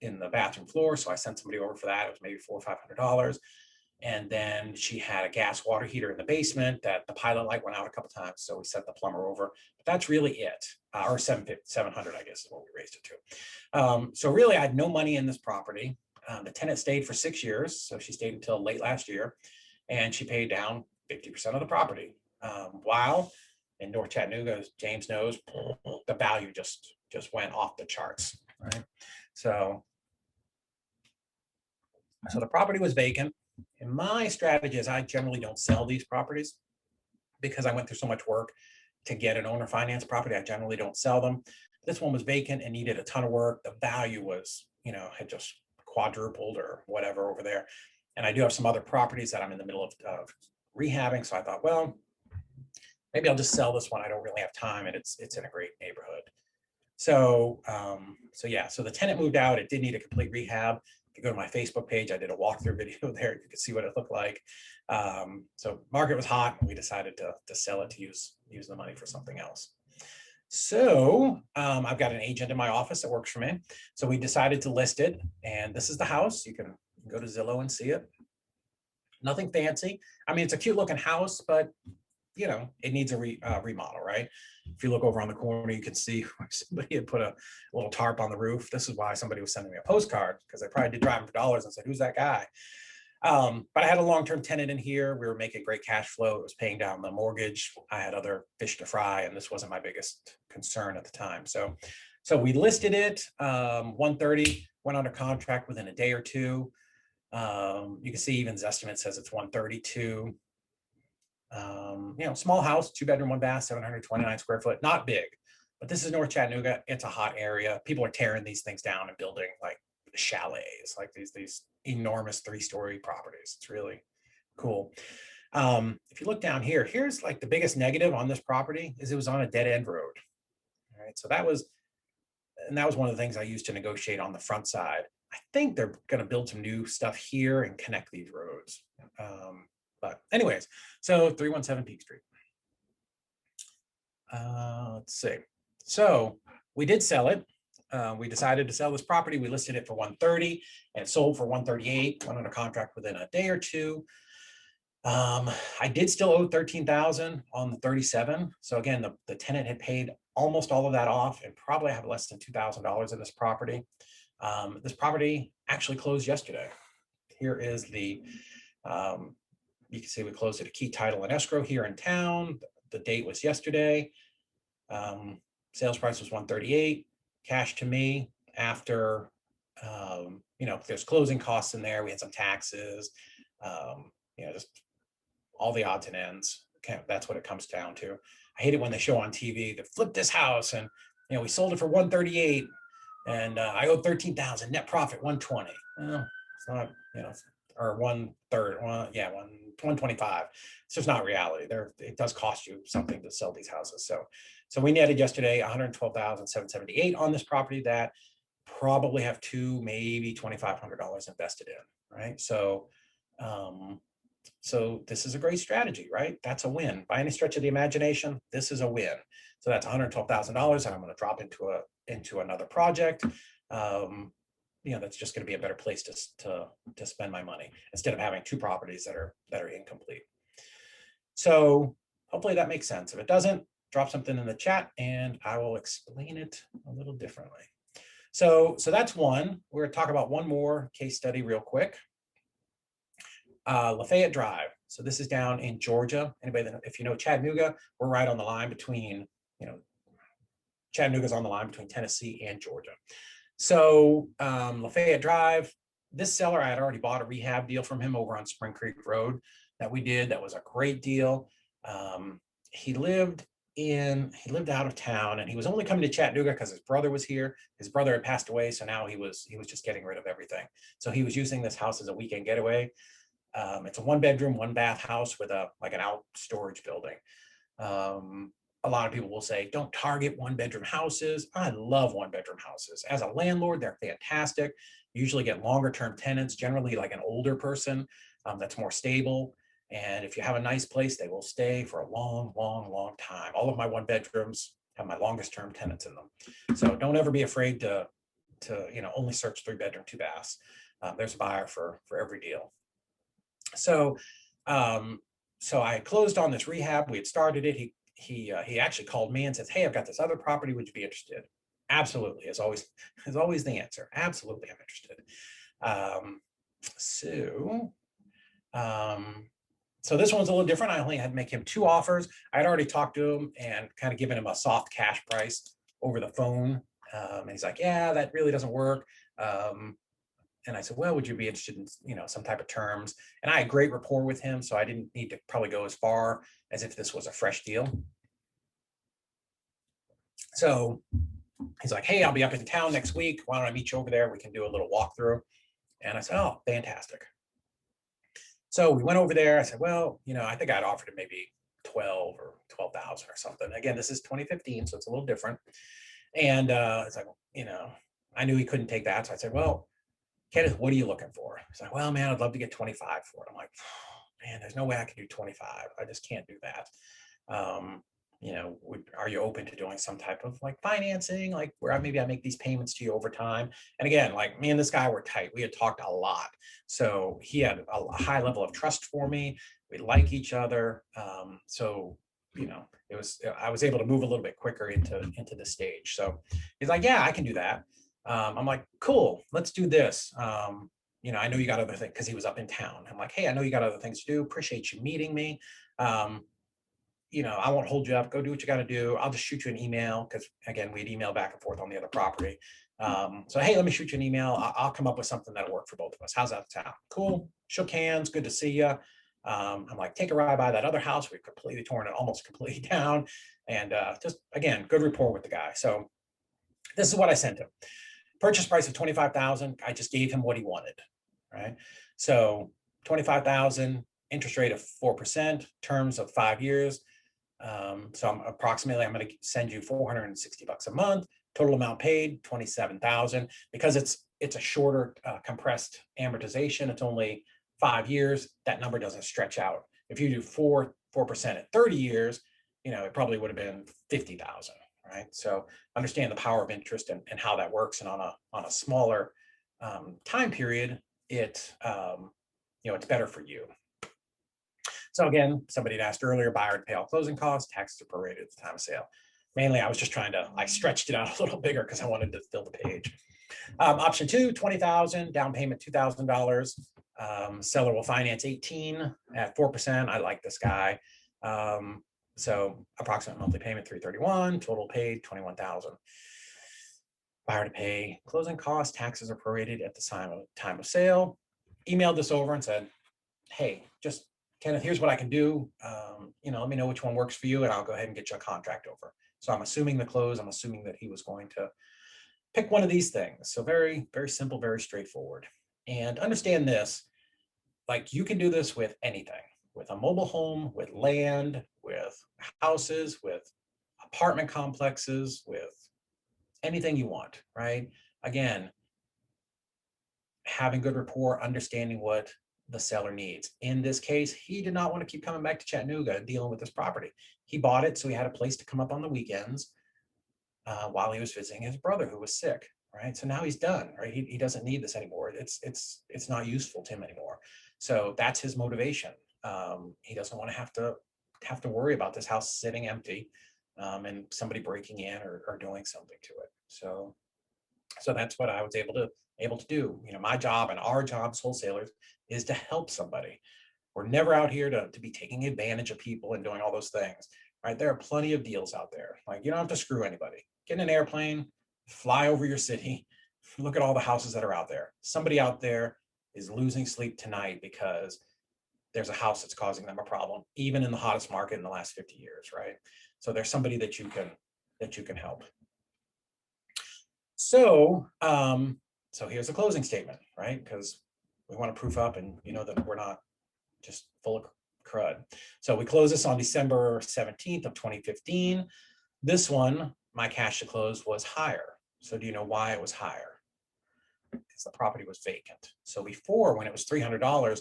A: in the bathroom floor. So I sent somebody over for that. It was maybe $400 or $500. And then she had a gas water heater in the basement that the pilot light went out a couple times. So we sent the plumber over, but that's really it. Or 700, I guess is what we raised it to. So really I had no money in this property. The tenant stayed for 6 years. So she stayed until late last year, and she paid down 50% of the property. While in North Chattanooga, as James knows, the value just went off the charts, right? So the property was vacant. And my strategy is I generally don't sell these properties, because I went through so much work to get an owner finance property. I generally don't sell them. This one was vacant and needed a ton of work. The value was, had just quadrupled or whatever over there. And I do have some other properties that I'm in the middle of rehabbing. So I thought, well, maybe I'll just sell this one. I don't really have time, and it's in a great neighborhood. So the tenant moved out. It did need a complete rehab. If you go to my Facebook page, I did a walkthrough video there. You can see what it looked like. So market was hot, and we decided to sell it to use the money for something else. So I've got an agent in my office that works for me. So we decided to list it, and this is the house. You can go to Zillow and see it. Nothing fancy. I mean, it's a cute looking house, but it needs a remodel, right? If you look over on the corner, you can see somebody had put a little tarp on the roof. This is why somebody was sending me a postcard, because I probably did drive him for dollars and said, who's that guy? But I had a long-term tenant in here. We were making great cash flow. It was paying down the mortgage. I had other fish to fry, and this wasn't my biggest concern at the time. So So we listed it 130, went under contract within a day or two. You can see even his estimate says it's 132. Small house, 2 bedroom, 1 bath, 729 square foot, not big, but this is North Chattanooga. It's a hot area. People are tearing these things down and building like chalets, like these enormous 3-story properties. It's really cool. If you look down here, here's like the biggest negative on this property is it was on a dead end road. All right, so that was one of the things I used to negotiate on the front side. I think they're going to build some new stuff here and connect these roads. But anyways, so 317 Peak Street. Let's see. So we did sell it. We decided to sell this property. We listed it for 130 and it sold for 138, went under contract within a day or two. I did still owe 13,000 on the 37. So again, the tenant had paid almost all of that off and probably have less than $2,000 in this property. This property actually closed yesterday. Here is the, you can see we closed it a key title and escrow here in town. The date was yesterday. Sales price was 138, cash to me after, there's closing costs in there. We had some taxes, just all the odds and ends. Okay, that's what it comes down to. I hate it when they show on TV to flip this house and, we sold it for 138 and I owed 13,000, net profit 120. Well, it's not, or 1/3, 125. It's just not reality. It does cost you something to sell these houses. So we netted yesterday 112,778 on this property that probably have maybe $2,500 invested in, right? So this is a great strategy, right? That's a win. By any stretch of the imagination, this is a win. So that's $112,000 and I'm going to drop into another project. That's just going to be a better place to spend my money instead of having 2 properties that are incomplete. So hopefully that makes sense. If it doesn't, drop something in the chat and I will explain it a little differently. So that's one. We're going to talk about one more case study real quick. Lafayette Drive. So this is down in Georgia. Anybody that, if you know Chattanooga, we're right on the line between, Chattanooga's on the line between Tennessee and Georgia. So Lafayette Drive, this seller, I had already bought a rehab deal from him over on Spring Creek Road that we did. That was a great deal. He lived out of town and he was only coming to Chattanooga because his brother was here. His brother had passed away. So now he was just getting rid of everything. So he was using this house as a weekend getaway. It's a 1-bedroom, 1-bath house with an out storage building. A lot of people will say, don't target 1-bedroom houses. I love 1-bedroom houses. As a landlord, they're fantastic. You usually get longer term tenants, generally like an older person that's more stable. And if you have a nice place, they will stay for a long, long, long time. All of my 1-bedrooms have my longest term tenants in them. So don't ever be afraid to only search 3-bedroom, 2 baths. There's a buyer for every deal. So I closed on this rehab. We had started it. He actually called me and says, hey, I've got this other property. Would you be interested? Absolutely. Is always the answer. Absolutely, I'm interested. So this one's a little different. I only had to make him 2 offers. I had already talked to him and kind of given him a soft cash price over the phone. And he's like, yeah, that really doesn't work. And I said, well, would you be interested in, some type of terms? And I had great rapport with him, so I didn't need to probably go as far as if this was a fresh deal. So he's like, hey, I'll be up in town next week. Why don't I meet you over there? We can do a little walkthrough. And I said, oh, fantastic. So we went over there. I said, well, I think I'd offered him maybe 12 or 12,000 or something. Again, this is 2015, so it's a little different. And it's like, I knew he couldn't take that. So I said, well, Kenneth, what are you looking for? He's like, well, man, I'd love to get 25 for it. I'm like, man, there's no way I can do 25. I just can't do that. Are you open to doing some type of like financing, like where maybe I make these payments to you over time? And again, like me and this guy were tight. We had talked a lot. So he had a high level of trust for me. We like each other. I was able to move a little bit quicker into the stage. So he's like, yeah, I can do that. I'm like, cool, let's do this. I know you got other things, because he was up in town. I'm like, hey, I know you got other things to do. Appreciate you meeting me. I won't hold you up. Go do what you got to do. I'll just shoot you an email because, again, we'd email back and forth on the other property. So, hey, let me shoot you an email. I'll come up with something that'll work for both of us. How's that sound? Cool. Shook hands. Good to see you. I'm like, take a ride by that other house. We've completely torn it almost completely down. And just, again, good rapport with the guy. So this is what I sent him. Purchase price of $25,000. I just gave him what he wanted, right? So 25,000, interest rate of 4%, terms of 5 years. So I'm going to send you $460 a month. Total amount paid, 27,000. Because it's a shorter compressed amortization. It's only 5 years. That number doesn't stretch out. If you do 4% at 30 years, it probably would have been 50,000, right? So understand the power of interest and how that works. And on a smaller time period, it's better for you. So again, somebody had asked earlier, buyer to pay all closing costs, taxes are prorated at the time of sale. Mainly, I was just I stretched it out a little bigger because I wanted to fill the page. Option 2, $20,000, down payment $2,000. Seller will finance 18 at 4%. I like this guy. So approximate monthly payment $331, total paid $21,000. Buyer to pay closing costs, taxes are prorated at the time of sale. Emailed this over and said, hey, just Kenneth, here's what I can do. Let me know which one works for you, and I'll go ahead and get you a contract over. So I'm assuming the close. I'm assuming that he was going to pick one of these things. So very, very simple, very straightforward. And understand this, like you can do this with anything, with a mobile home, with land, with houses, with apartment complexes, with anything you want, right? Again, having good rapport, understanding what the seller needs. In this case, he did not want to keep coming back to Chattanooga and dealing with this property. He bought it so he had a place to come up on the weekends while he was visiting his brother who was sick, right? So now he's done, right? He doesn't need this anymore. It's not useful to him anymore. So that's his motivation. He doesn't want to have to worry about this house sitting empty and somebody breaking in or doing something to it. So that's what I was able to do. My job and our jobs, wholesalers, is to help somebody. We're never out here to be taking advantage of people and doing all those things, right? There are plenty of deals out there. Like, you don't have to screw anybody. Get in an airplane, fly over your city, look at all the houses that are out there. Somebody out there is losing sleep tonight because there's a house that's causing them a problem, even in the hottest market in the last 50 years, right? So there's somebody that you can help. So, so here's a closing statement, right? Because we want to proof up and that we're not just full of crud. So we close this on December 17th of 2015. This one, my cash to close was higher. So do you know why it was higher? Because the property was vacant. So before, when it was $300,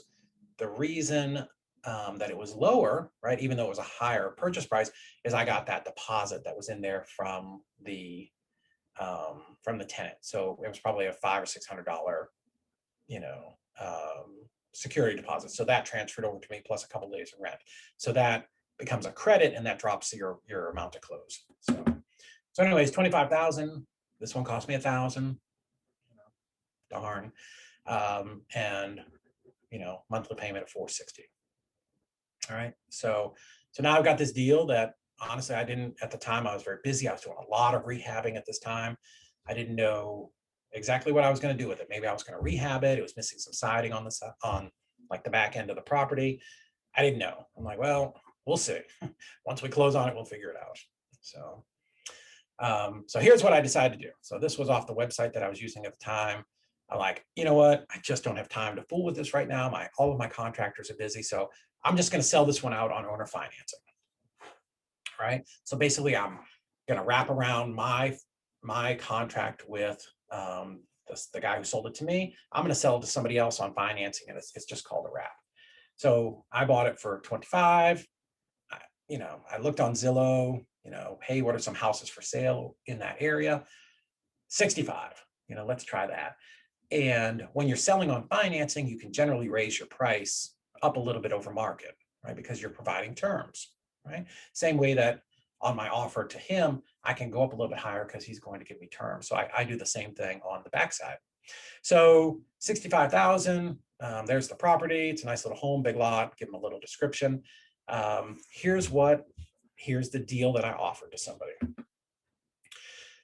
A: the reason that it was lower, right, even though it was a higher purchase price, is I got that deposit that was in there from the tenant. So it was probably a $500 or $600, security deposit. So that transferred over to me plus a couple of days of rent. So that becomes a credit and that drops your amount to close. So anyways, 25,000. This one cost me 1,000. Darn. And monthly payment of 460. All right. So now I've got this deal that honestly I didn't at the time. I was very busy. I was doing a lot of rehabbing at this time. I didn't know exactly what I was going to do with it. Maybe I was going to rehab it. It was missing some siding on like the back end of the property. I didn't know. I'm like, well, we'll see. Once we close on it, we'll figure it out. So here's what I decided to do. So this was off the website that I was using at the time. I'm like, you know what? I just don't have time to fool with this right now. All of my contractors are busy. So I'm just going to sell this one out on owner financing. All right. So basically I'm going to wrap around my contract with the guy who sold it to me. I'm going to sell it to somebody else on financing, and it's just called a wrap. So I bought it for 25. I looked on Zillow, hey, what are some houses for sale in that area? 65, let's try that. And when you're selling on financing, you can generally raise your price up a little bit over market, right? Because you're providing terms, right? Same way that on my offer to him, I can go up a little bit higher because he's going to give me terms. So I do the same thing on the backside. So 65,000, there's the property. It's a nice little home, big lot, give them a little description. Here's what here's the deal that I offered to somebody.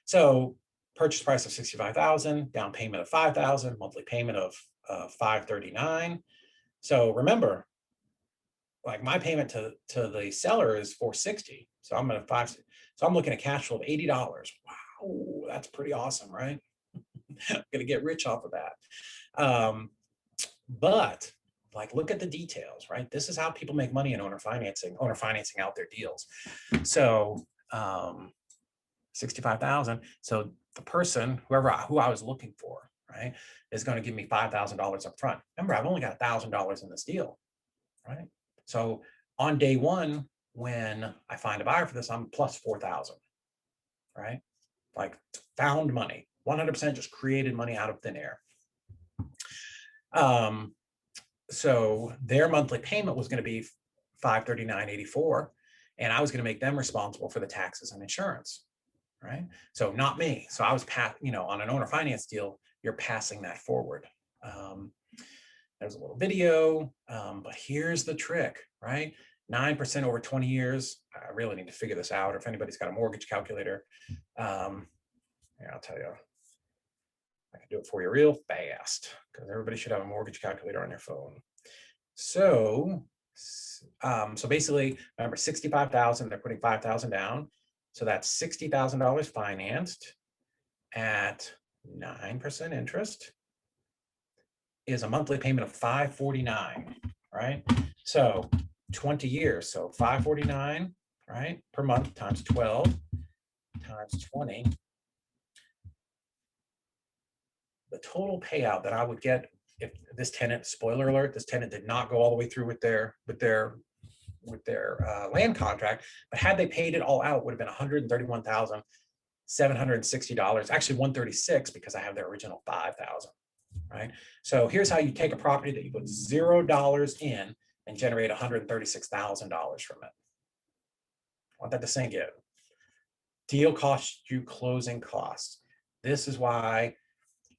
A: So purchase price of 65,000, down payment of 5,000, monthly payment of 539. So remember, like my payment to the seller is 460. So I'm at so I'm looking at cash flow of $80. Wow, that's pretty awesome, right? I'm gonna get rich off of that. But like, look at the details, right? This is how people make money in owner financing out their deals. So 65,000. So the person, who I was looking for, right, is going to give me $5,000 up front. Remember, I've only got $1,000 in this deal, right? So on day one, when I find a buyer for this, I'm plus 4,000, right? Like found money, 100% just created money out of thin air. So their monthly payment was going to be $539.84, and I was going to make them responsible for the taxes and insurance, right? So not me. So I was on an owner finance deal, you're passing that forward. There's a little video, but here's the trick, right? 9% over 20 years. I really need to figure this out. Or if anybody's got a mortgage calculator, yeah, I'll tell you, I can do it for you real fast because everybody should have a mortgage calculator on their phone. So, so basically, remember 65,000, they're putting 5,000 down. So that's $60,000 financed at 9% interest is a monthly payment of $549, right? So 20 years, so $549, right, per month times 12 times 20. The total payout that I would get if this tenant, spoiler alert, this tenant did not go all the way through with their land contract, but had they paid it all out, would have been $131,760. Actually, 136 because I have their original 5,000. Right. So here's how you take a property that you put $0 in and generate $136,000 from it. I want that to sink in. Deal costs you closing costs. This is why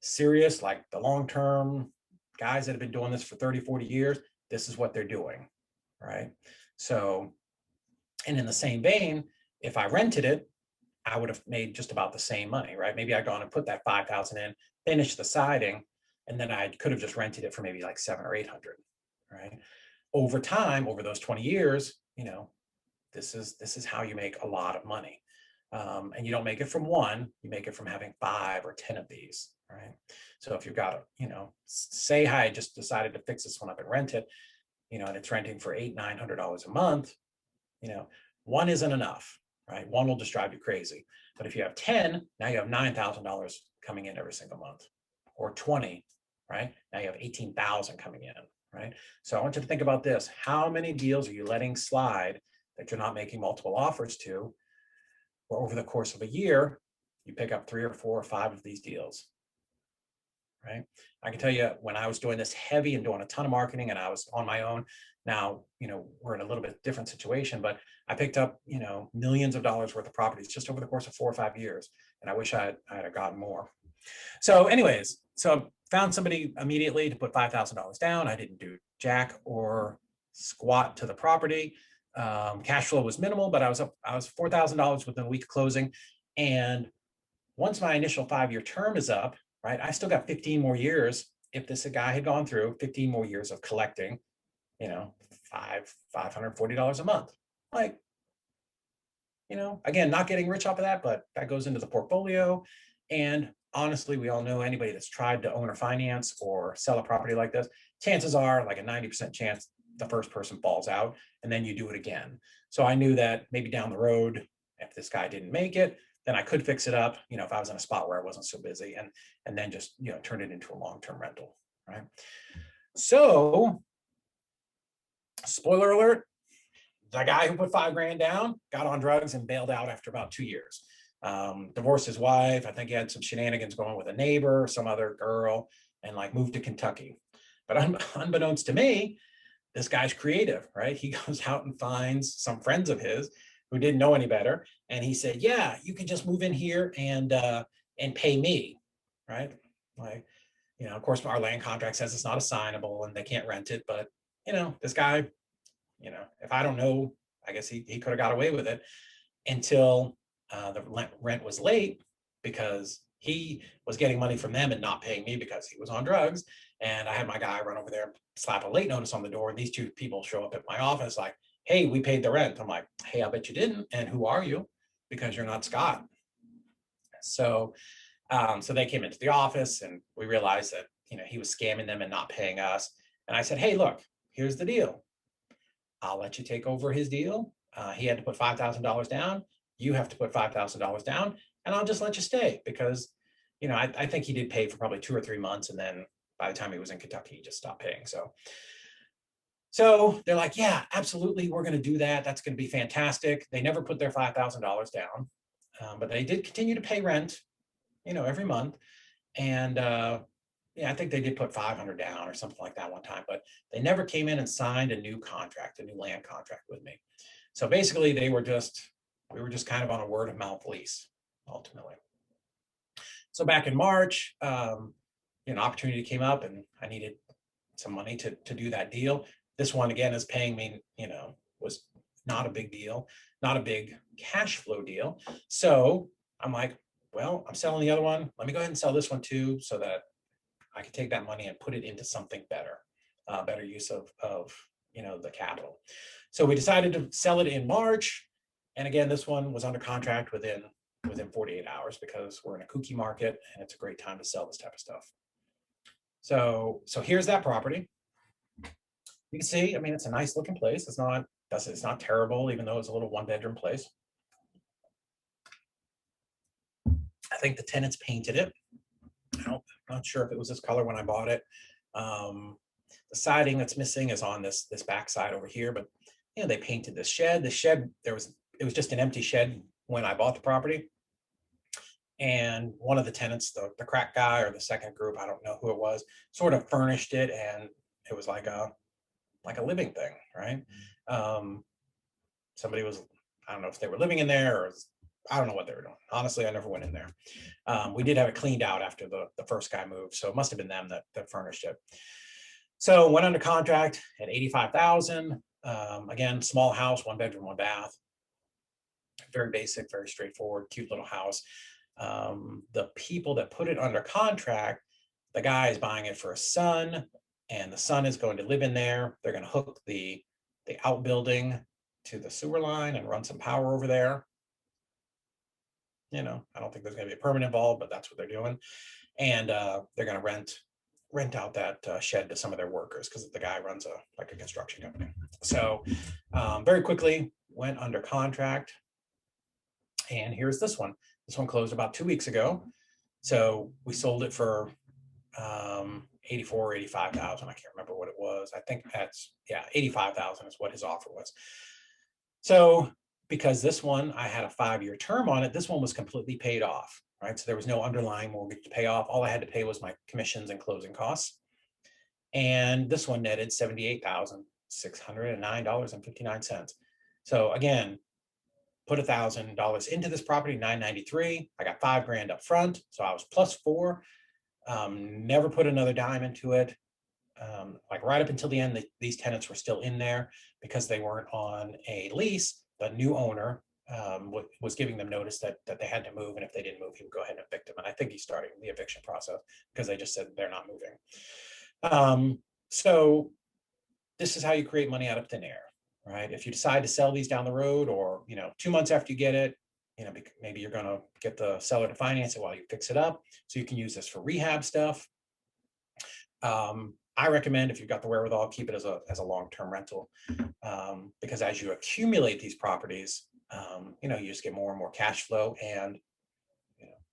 A: serious, like the long-term guys that have been doing this for 30, 40 years, this is what they're doing, right? So, and in the same vein, if I rented it, I would have made just about the same money, right? Maybe I'd gone and put that 5,000 in, finished the siding, and then I could have just rented it for maybe like 700 or 800, right? Over time, over those 20 years, this is how you make a lot of money. And you don't make it from one, you make it from having 5 or 10 of these, right? So if you've got, say I just decided to fix this one up and rent it, and it's renting for $800-900 a month, one isn't enough, right? One will just drive you crazy. But if you have 10, now you have $9,000 coming in every single month, or 20, right? Now you have 18,000 coming in, right? So I want you to think about this. How many deals are you letting slide that you're not making multiple offers to? Or over the course of a year, you pick up 3 or 4 or 5 of these deals, right? I can tell you when I was doing this heavy and doing a ton of marketing and I was on my own, now, we're in a little bit different situation, but I picked up, millions of dollars worth of properties just over the course of 4 or 5 years. And I wish I had gotten more. So anyways, so found somebody immediately to put $5,000 down. I didn't do jack or squat to the property. Cash flow was minimal, but I was $4,000 within a week of closing. And once my initial 5-year term is up, right, I still got 15 more years. If this guy had gone through 15 more years of collecting, $540 a month. Like, again, not getting rich off of that, but that goes into the portfolio. And honestly, we all know anybody that's tried to own or finance or sell a property like this, chances are like a 90% chance the first person falls out and then you do it again. So I knew that maybe down the road, if this guy didn't make it, then I could fix it up, if I was in a spot where I wasn't so busy and then just, turn it into a long-term rental, right? So spoiler alert, the guy who put $5,000 down got on drugs and bailed out after about 2 years. Divorced his wife. I think he had some shenanigans going with a neighbor or some other girl and like moved to Kentucky. But unbeknownst to me, this guy's creative, right? He goes out and finds some friends of his who didn't know any better. And he said, yeah, you can just move in here and pay me, right? Like, of course, our land contract says it's not assignable and they can't rent it. But, this guy, if I don't know I guess he could have got away with it until the rent was late because he was getting money from them and not paying me because he was on drugs. And I had my guy run over there, slap a late notice on the door. And these two people show up at my office like, hey, we paid the rent. I'm like, hey, I bet you didn't. And who are you? Because you're not Scott. So, so they came into the office and we realized that, he was scamming them and not paying us. And I said, hey, look, here's the deal. I'll let you take over his deal. He had to put $5,000 down. You have to put $5,000 down, and I'll just let you stay because, I think he did pay for probably 2 or 3 months, and then by the time he was in Kentucky, he just stopped paying. So they're like, yeah, absolutely, we're going to do that. That's going to be fantastic. They never put their $5,000 down, but they did continue to pay rent, every month, and yeah, I think they did put 500 down or something like that one time, but they never came in and signed a new contract, a new land contract with me. So basically we were just kind of on a word of mouth lease ultimately. So back in March, an opportunity came up and I needed some money to do that deal. This one again is paying me, was not a big deal, not a big cash flow deal. So I'm like, well, I'm selling the other one. Let me go ahead and sell this one too, so that I could take that money and put it into something better, better use of the capital. So we decided to sell it in March. And again, this one was under contract within 48 hours because we're in a kooky market and it's a great time to sell this type of stuff. So here's that property. You can see, I mean, it's a nice looking place. It's not terrible, even though it's a little 1-bedroom place. I think the tenants painted it. I'm not sure if it was this color when I bought it. The siding that's missing is on this back side over here, but they painted this shed. The shed, it was just an empty shed when I bought the property. And one of the tenants, the crack guy or the second group, I don't know who it was, sort of furnished it, and it was like a living thing, right? Somebody was, I don't know if they were living in there or I don't know what they were doing. Honestly, I never went in there. We did have it cleaned out after the first guy moved, so it must have been them that furnished it. So went under contract at $85,000. Again, small house, 1 bedroom, 1 bath. Very basic, very straightforward, cute little house. The people that put it under contract, the guy is buying it for a son, and the son is going to live in there. They're going to hook the outbuilding to the sewer line and run some power over there. I don't think there's going to be a permit involved, but that's what they're doing. And they're going to rent out that shed to some of their workers because the guy runs a construction company. So very quickly went under contract. And here's this one. This one closed about 2 weeks ago. So we sold it for 84 or 85,000. I can't remember what it was. I think that's 85,000 is what his offer was. So because this one, I had a 5-year term on it, this one was completely paid off, right? So there was no underlying mortgage to pay off. All I had to pay was my commissions and closing costs. And this one netted $78,609.59. So again, put $1,000 into this property, $993. I got $5,000 up front, so I was plus $4. Never put another dime into it. Like right up until the end, these tenants were still in there because they weren't on a lease. The new owner was giving them notice that they had to move, and if they didn't move, he would go ahead and evict them. And I think he's starting the eviction process because they just said they're not moving. So this is how you create money out of thin air, right? If you decide to sell these down the road, or 2 months after you get it, maybe you're going to get the seller to finance it while you fix it up, so you can use this for rehab stuff. I recommend, if you've got the wherewithal, keep it as a long-term rental, because as you accumulate these properties, you just get more and more cash flow, and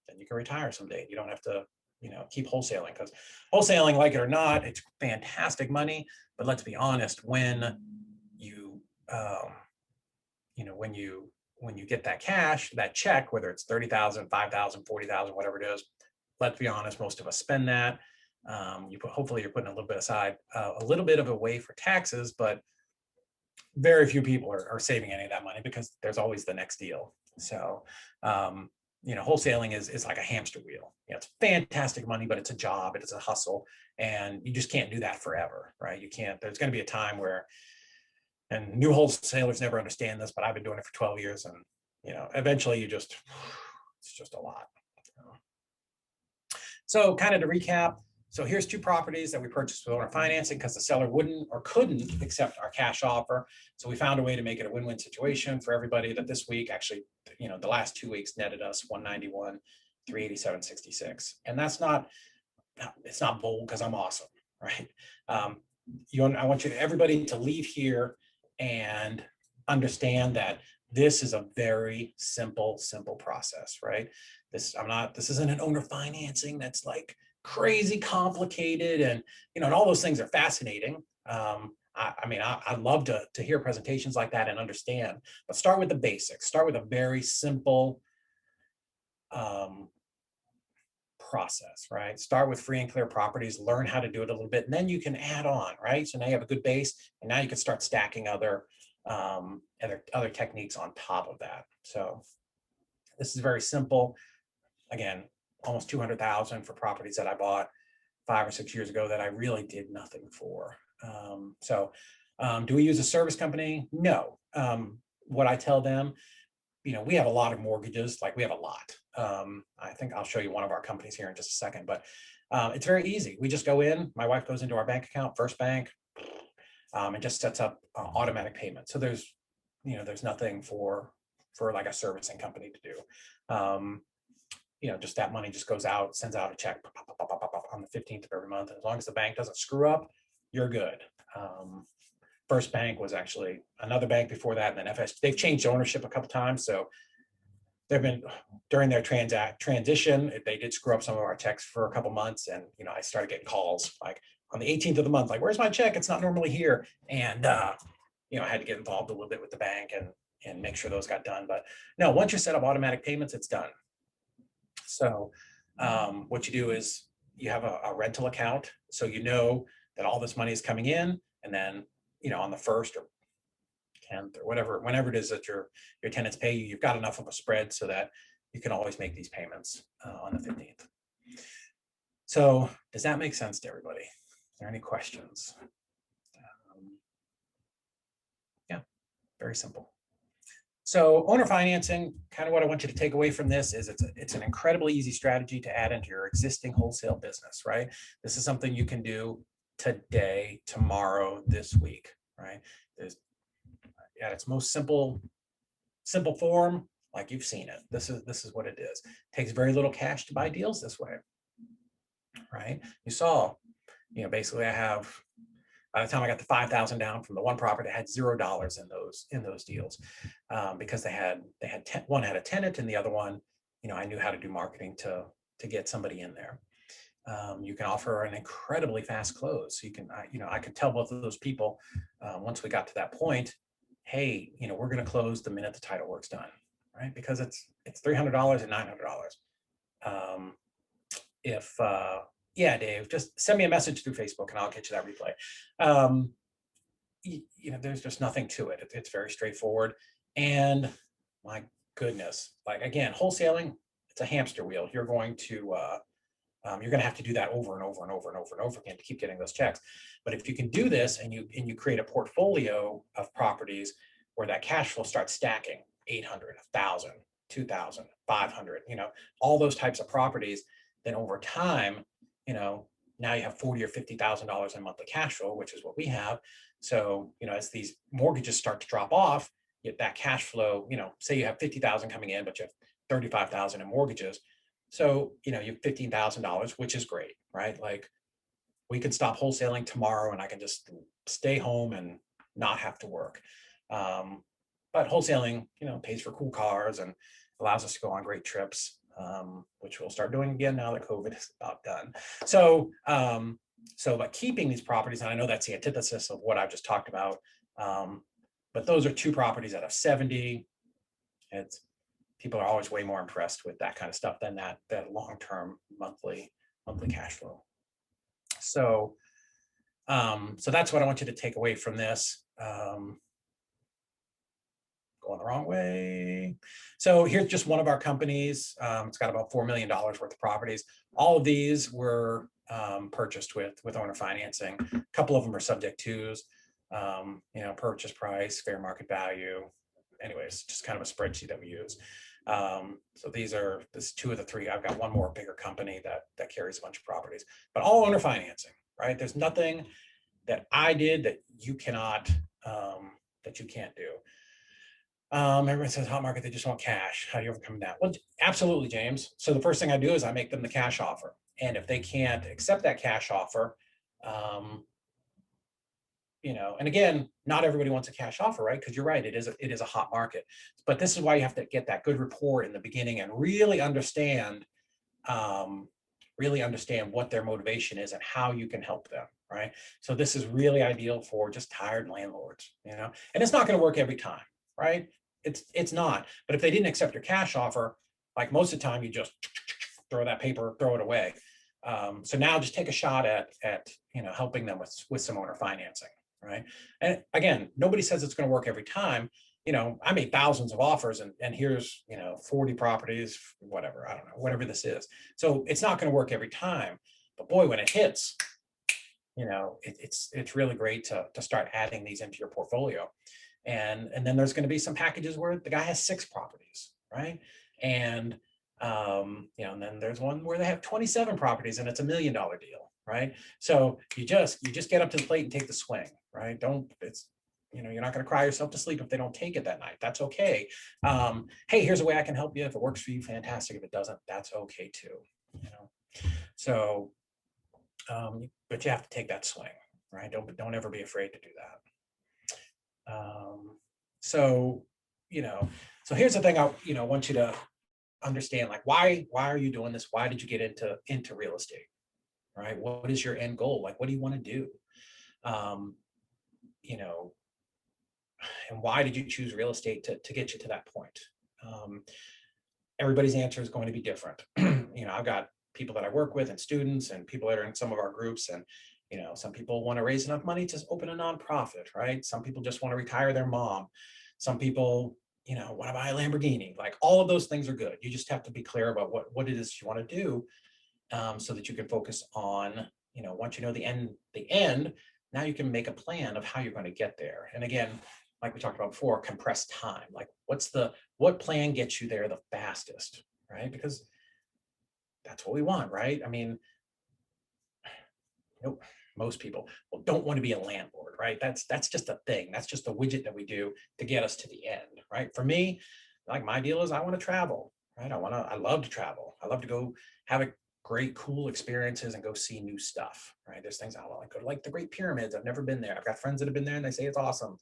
A: then you can retire someday. You don't have to keep wholesaling, because wholesaling, like it or not, it's fantastic money. But let's be honest, when you when you get that cash, that check, whether it's 30,000, 5,000, 40,000, whatever it is, let's be honest, most of us spend that. Hopefully you're putting a little bit aside, a little bit of a way for taxes, but very few people are saving any of that money because there's always the next deal. So, wholesaling is like a hamster wheel. It's fantastic money, but it's a job, it's a hustle, and you just can't do that forever, right? You can't. There's going to be a time where And new wholesalers never understand this, but I've been doing it for 12 years, and eventually it's just a lot. So kind of to recap, so here's 2 properties that we purchased with owner financing because the seller wouldn't or couldn't accept our cash offer. So we found a way to make it a win-win situation for everybody. That this week, actually, the last 2 weeks netted us 191, 387.66, and it's not bold because I'm awesome, right? I want everybody to leave here and understand that this is a very simple process, right? This isn't an owner financing that's like crazy complicated, and and all those things are fascinating. I love to hear presentations like that and understand, but start with the basics. Start with a very simple process, right? Start with free and clear properties, learn how to do it a little bit, and then you can add on, right? So now you have a good base, and now you can start stacking other techniques on top of that. So this is very simple. Again, almost 200,000 for properties that I bought 5 or 6 years ago that I really did nothing for. Do we use a service company? No. What I tell them, we have a lot of mortgages, like we have a lot. I think I'll show you one of our companies here in just a second, but it's very easy. We just go in, my wife goes into our bank account, First Bank, and just sets up automatic payment. So there's nothing for like a servicing company to do. Just that money just goes out, sends out a check on the 15th of every month. And as long as the bank doesn't screw up, you're good. First Bank was actually another bank before that, and then FS. They've changed ownership a couple times, so they've been during their transition. They did screw up some of our checks for a couple months, and I started getting calls like on the 18th of the month, like, "Where's my check? It's not normally here." And I had to get involved a little bit with the bank and make sure those got done. But no, once you set up automatic payments, it's done. So what you do is you have a rental account, so that all this money is coming in, and then on the 1st or 10th or whenever it is that your tenants pay you, you've got enough of a spread so that you can always make these payments on the 15th. So does that make sense to everybody? Is there any questions? Yeah, very simple. So owner financing, kind of what I want you to take away from this is it's an incredibly easy strategy to add into your existing wholesale business, right? This is something you can do today, tomorrow, this week, right? At its most simple form, like you've seen it. This is what it is. It takes very little cash to buy deals this way, right? You saw, basically I have, by the time I got the 5,000 down from the one property, I had $0 in those deals because one had a tenant, and the other one, I knew how to do marketing to get somebody in there. You can offer an incredibly fast close. So you can, I could tell both of those people once we got to that point, hey, we're going to close the minute the title work's done, right? Because it's $300 and $900. Yeah, Dave, just send me a message through Facebook and I'll get you that replay. There's just nothing to it. It's very straightforward. And my goodness, like again, wholesaling, it's a hamster wheel. You're going to have to do that over and over and over and over and over again to keep getting those checks. But if you can do this and you create a portfolio of properties where that cash flow starts stacking 800, 1,000, 2,000, 500, all those types of properties, then over time, now you have $40,000 or $50,000 in monthly cash flow, which is what we have. So, as these mortgages start to drop off, get that cash flow, say you have 50,000 coming in, but you have 35,000 in mortgages. So, you have $15,000, which is great, right? Like we could stop wholesaling tomorrow and I can just stay home and not have to work. But wholesaling, pays for cool cars and allows us to go on great trips, which we'll start doing again now that COVID is about done. So, but keeping these properties, and I know that's the antithesis of what I've just talked about, but those are 2 properties out of 70. People are always way more impressed with that kind of stuff than that long-term monthly cash flow. So, so that's what I want you to take away from this. Going the wrong way. So here's just one of our companies. It's got about $4 million worth of properties. All of these were purchased with owner financing. A couple of them are subject twos. Purchase price, fair market value. Anyways, just kind of a spreadsheet that we use. So this 2 of the 3. I've got one more bigger company that carries a bunch of properties, but all owner financing, right? There's nothing that I did that you cannot, that you can't do. Everyone says hot market, they just want cash. How do you overcome that? Well, absolutely, James. So the first thing I do is I make them the cash offer. And if they can't accept that cash offer, and again, not everybody wants a cash offer, right? Because you're right, it is a hot market. But this is why you have to get that good rapport in the beginning and really understand what their motivation is and how you can help them, right? So this is really ideal for just tired landlords, and it's not going to work every time, right? It's not. But if they didn't accept your cash offer, like most of the time, you just throw that paper, throw it away. So now just take a shot at helping them with some owner financing, right? And again, nobody says it's going to work every time. I made thousands of offers and here's 40 properties, whatever, I don't know, whatever this is. So it's not going to work every time. But boy, when it hits, it's really great to start adding these into your portfolio. And then there's going to be some packages where the guy has 6 properties, right? And and then there's one where they have 27 properties and it's $1 million deal, right? So you just get up to the plate and take the swing, right? You're not going to cry yourself to sleep if they don't take it that night. That's okay. Hey, here's a way I can help you. If it works for you, fantastic. If it doesn't, that's okay too. So, but you have to take that swing, right? Don't ever be afraid to do that. So here's the thing I want you to understand, like, why are you doing this? Why did you get into real estate, right? What is your end goal? Like, what do you want to do? And why did you choose real estate to get you to that point? Everybody's answer is going to be different. I've got people that I work with and students and people that are in some of our groups, and some people want to raise enough money to open a nonprofit, right? Some people just want to retire their mom. Some people, want to buy a Lamborghini. Like, all of those things are good. You just have to be clear about what it is you want to do, so that you can focus on, once you know the end, now you can make a plan of how you're going to get there. And again, like we talked about before, compress time. Like, what plan gets you there the fastest, right? Because that's what we want, right? I mean, most people don't want to be a landlord, right? That's just a thing. That's just a widget that we do to get us to the end, right? For me, like, my deal is I want to travel, right? I love to travel. I love to go have a great, cool experiences and go see new stuff, right? There's things I want to go to, like the Great Pyramids. I've never been there. I've got friends that have been there and they say it's awesome.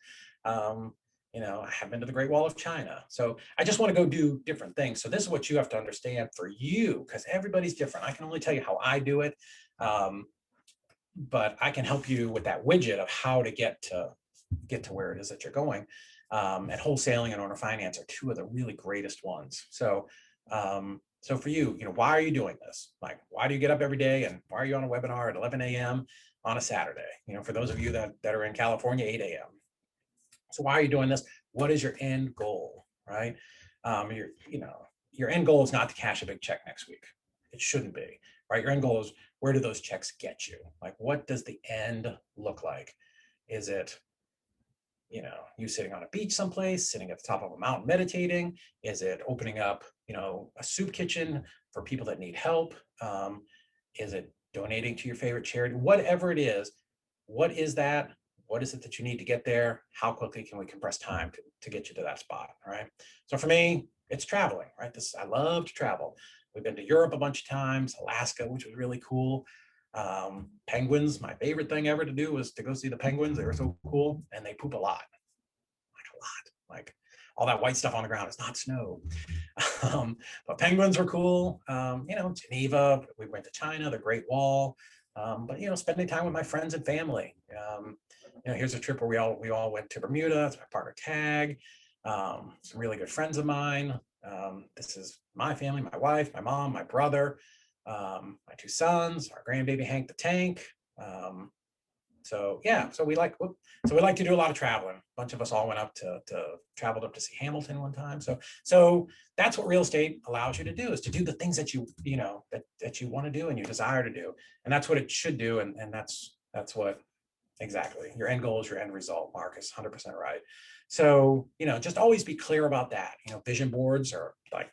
A: I have been to the Great Wall of China. So I just want to go do different things. So this is what you have to understand for you, because everybody's different. I can only tell you how I do it. But I can help you with that widget of how to get to where it is that you're going. And wholesaling and owner finance are 2 of the really greatest ones. So for you, why are you doing this? Like, why do you get up every day, and why are you on a webinar at 11 a.m. on a Saturday? For those of you that are in California, 8 a.m. So why are you doing this? What is your end goal, right? Your end goal is not to cash a big check next week. It shouldn't be, right? Your end goal is, where do those checks get you? Like, what does the end look like? Is it, you sitting on a beach someplace, sitting at the top of a mountain meditating? Is it opening up, a soup kitchen for people that need help? Is it donating to your favorite charity? Whatever it is, what is that? What is it that you need to get there? How quickly can we compress time to get you to that spot, right? So for me, it's traveling, right? I love to travel. We've been to Europe a bunch of times, Alaska, which was really cool. Penguins, my favorite thing ever to do was to go see the penguins. They were so cool, and they poop a lot. Like all that white stuff on the ground is not snow. But penguins were cool. Geneva, we went to China, the Great Wall. But spending time with my friends and family. Here's a trip where we all went to Bermuda. It's my partner Tag. Some really good friends of mine. This is my family, my wife, my mom, my brother, my 2 sons, our grandbaby Hank the Tank. So we like to do a lot of traveling. A bunch of us all went up traveled up to see Hamilton one time. So that's what real estate allows you to do, is to do the things that you that you want to do and you desire to do. And that's what it should do. And that's what Exactly. Your end goal is your end result. Mark is 100% right. So, just always be clear about that. Vision boards are like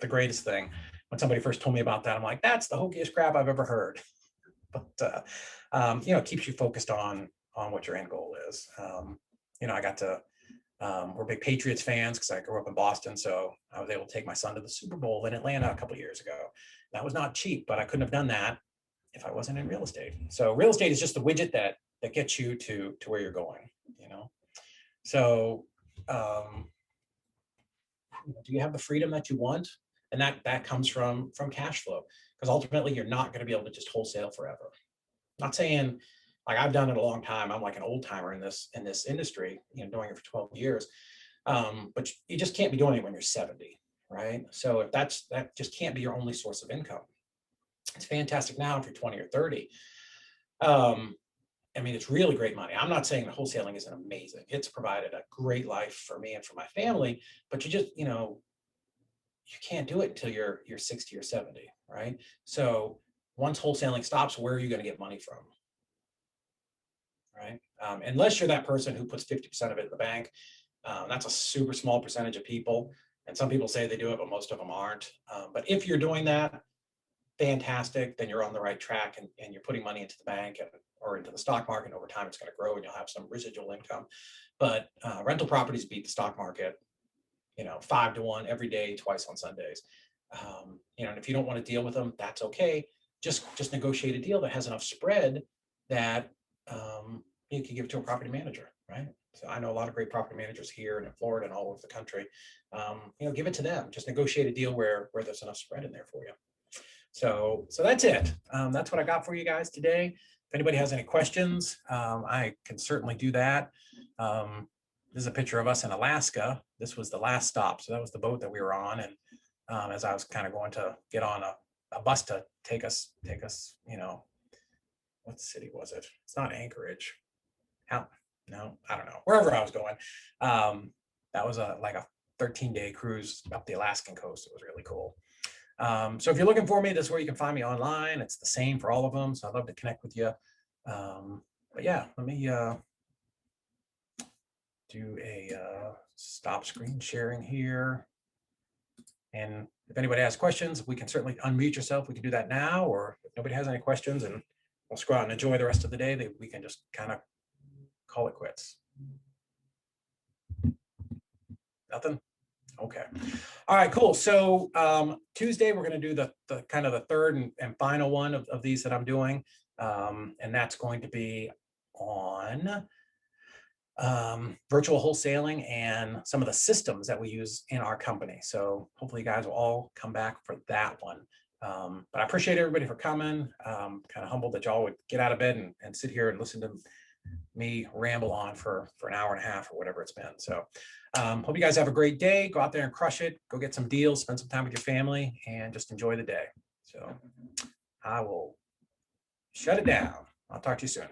A: the greatest thing. When somebody first told me about that, I'm like, that's the hokiest crap I've ever heard. But, it keeps you focused on what your end goal is. I got to, we're big Patriots fans because I grew up in Boston. So I was able to take my son to the Super Bowl in Atlanta a couple of years ago. That was not cheap, but I couldn't have done that if I wasn't in real estate. So real estate is just the widget that gets you to where you're going, So do you have the freedom that you want? And that comes from cash flow, because ultimately you're not going to be able to just wholesale forever. Not saying like I've done it a long time. I'm like an old timer in this industry, doing it for 12 years. But you just can't be doing it when you're 70, right? So if that just can't be your only source of income. It's fantastic now if you're 20 or 30. It's really great money. I'm not saying the wholesaling isn't amazing. It's provided a great life for me and for my family, but you just, you can't do it until you're 60 or 70, right? So once wholesaling stops, where are you going to get money from? Right? Unless you're that person who puts 50% of it in the bank. That's a super small percentage of people. And some people say they do it, but most of them aren't. But if you're doing that, fantastic, then you're on the right track, and you're putting money into the bank or into the stock market. Over time, it's going to grow and you'll have some residual income. But rental properties beat the stock market, 5 to 1 every day, twice on Sundays. And if you don't want to deal with them, that's okay. Just negotiate a deal that has enough spread that you can give it to a property manager, right? So I know a lot of great property managers here and in Florida and all over the country. Give it to them. Just negotiate a deal where there's enough spread in there for you. So that's it. That's what I got for you guys today. If anybody has any questions, I can certainly do that. This is a picture of us in Alaska. This was the last stop. So that was the boat that we were on. And as I was kind of going to get on a bus to take us, what city was it? It's not Anchorage. No, I don't know. Wherever I was going. That was like a 13-day cruise up the Alaskan coast. It was really cool. So if you're looking for me, this is where you can find me online. It's the same for all of them. So I'd love to connect with you. But yeah, let me do a stop screen sharing here. And if anybody has questions, we can certainly unmute yourself. We can do that now, or if nobody has any questions and we'll just go out and enjoy the rest of the day, we can just kind of call it quits. Nothing? Okay. All right, cool. So Tuesday, we're going to do the kind of the third and final one of these that I'm doing. And that's going to be on virtual wholesaling and some of the systems that we use in our company. So hopefully you guys will all come back for that one. But I appreciate everybody for coming. Kind of humbled that y'all would get out of bed and sit here and listen to me ramble on for an hour and a half or whatever it's been. So hope you guys have a great day. Go out there and crush it. Go get some deals, spend some time with your family, and just enjoy the day. So I will shut it down. I'll talk to you soon.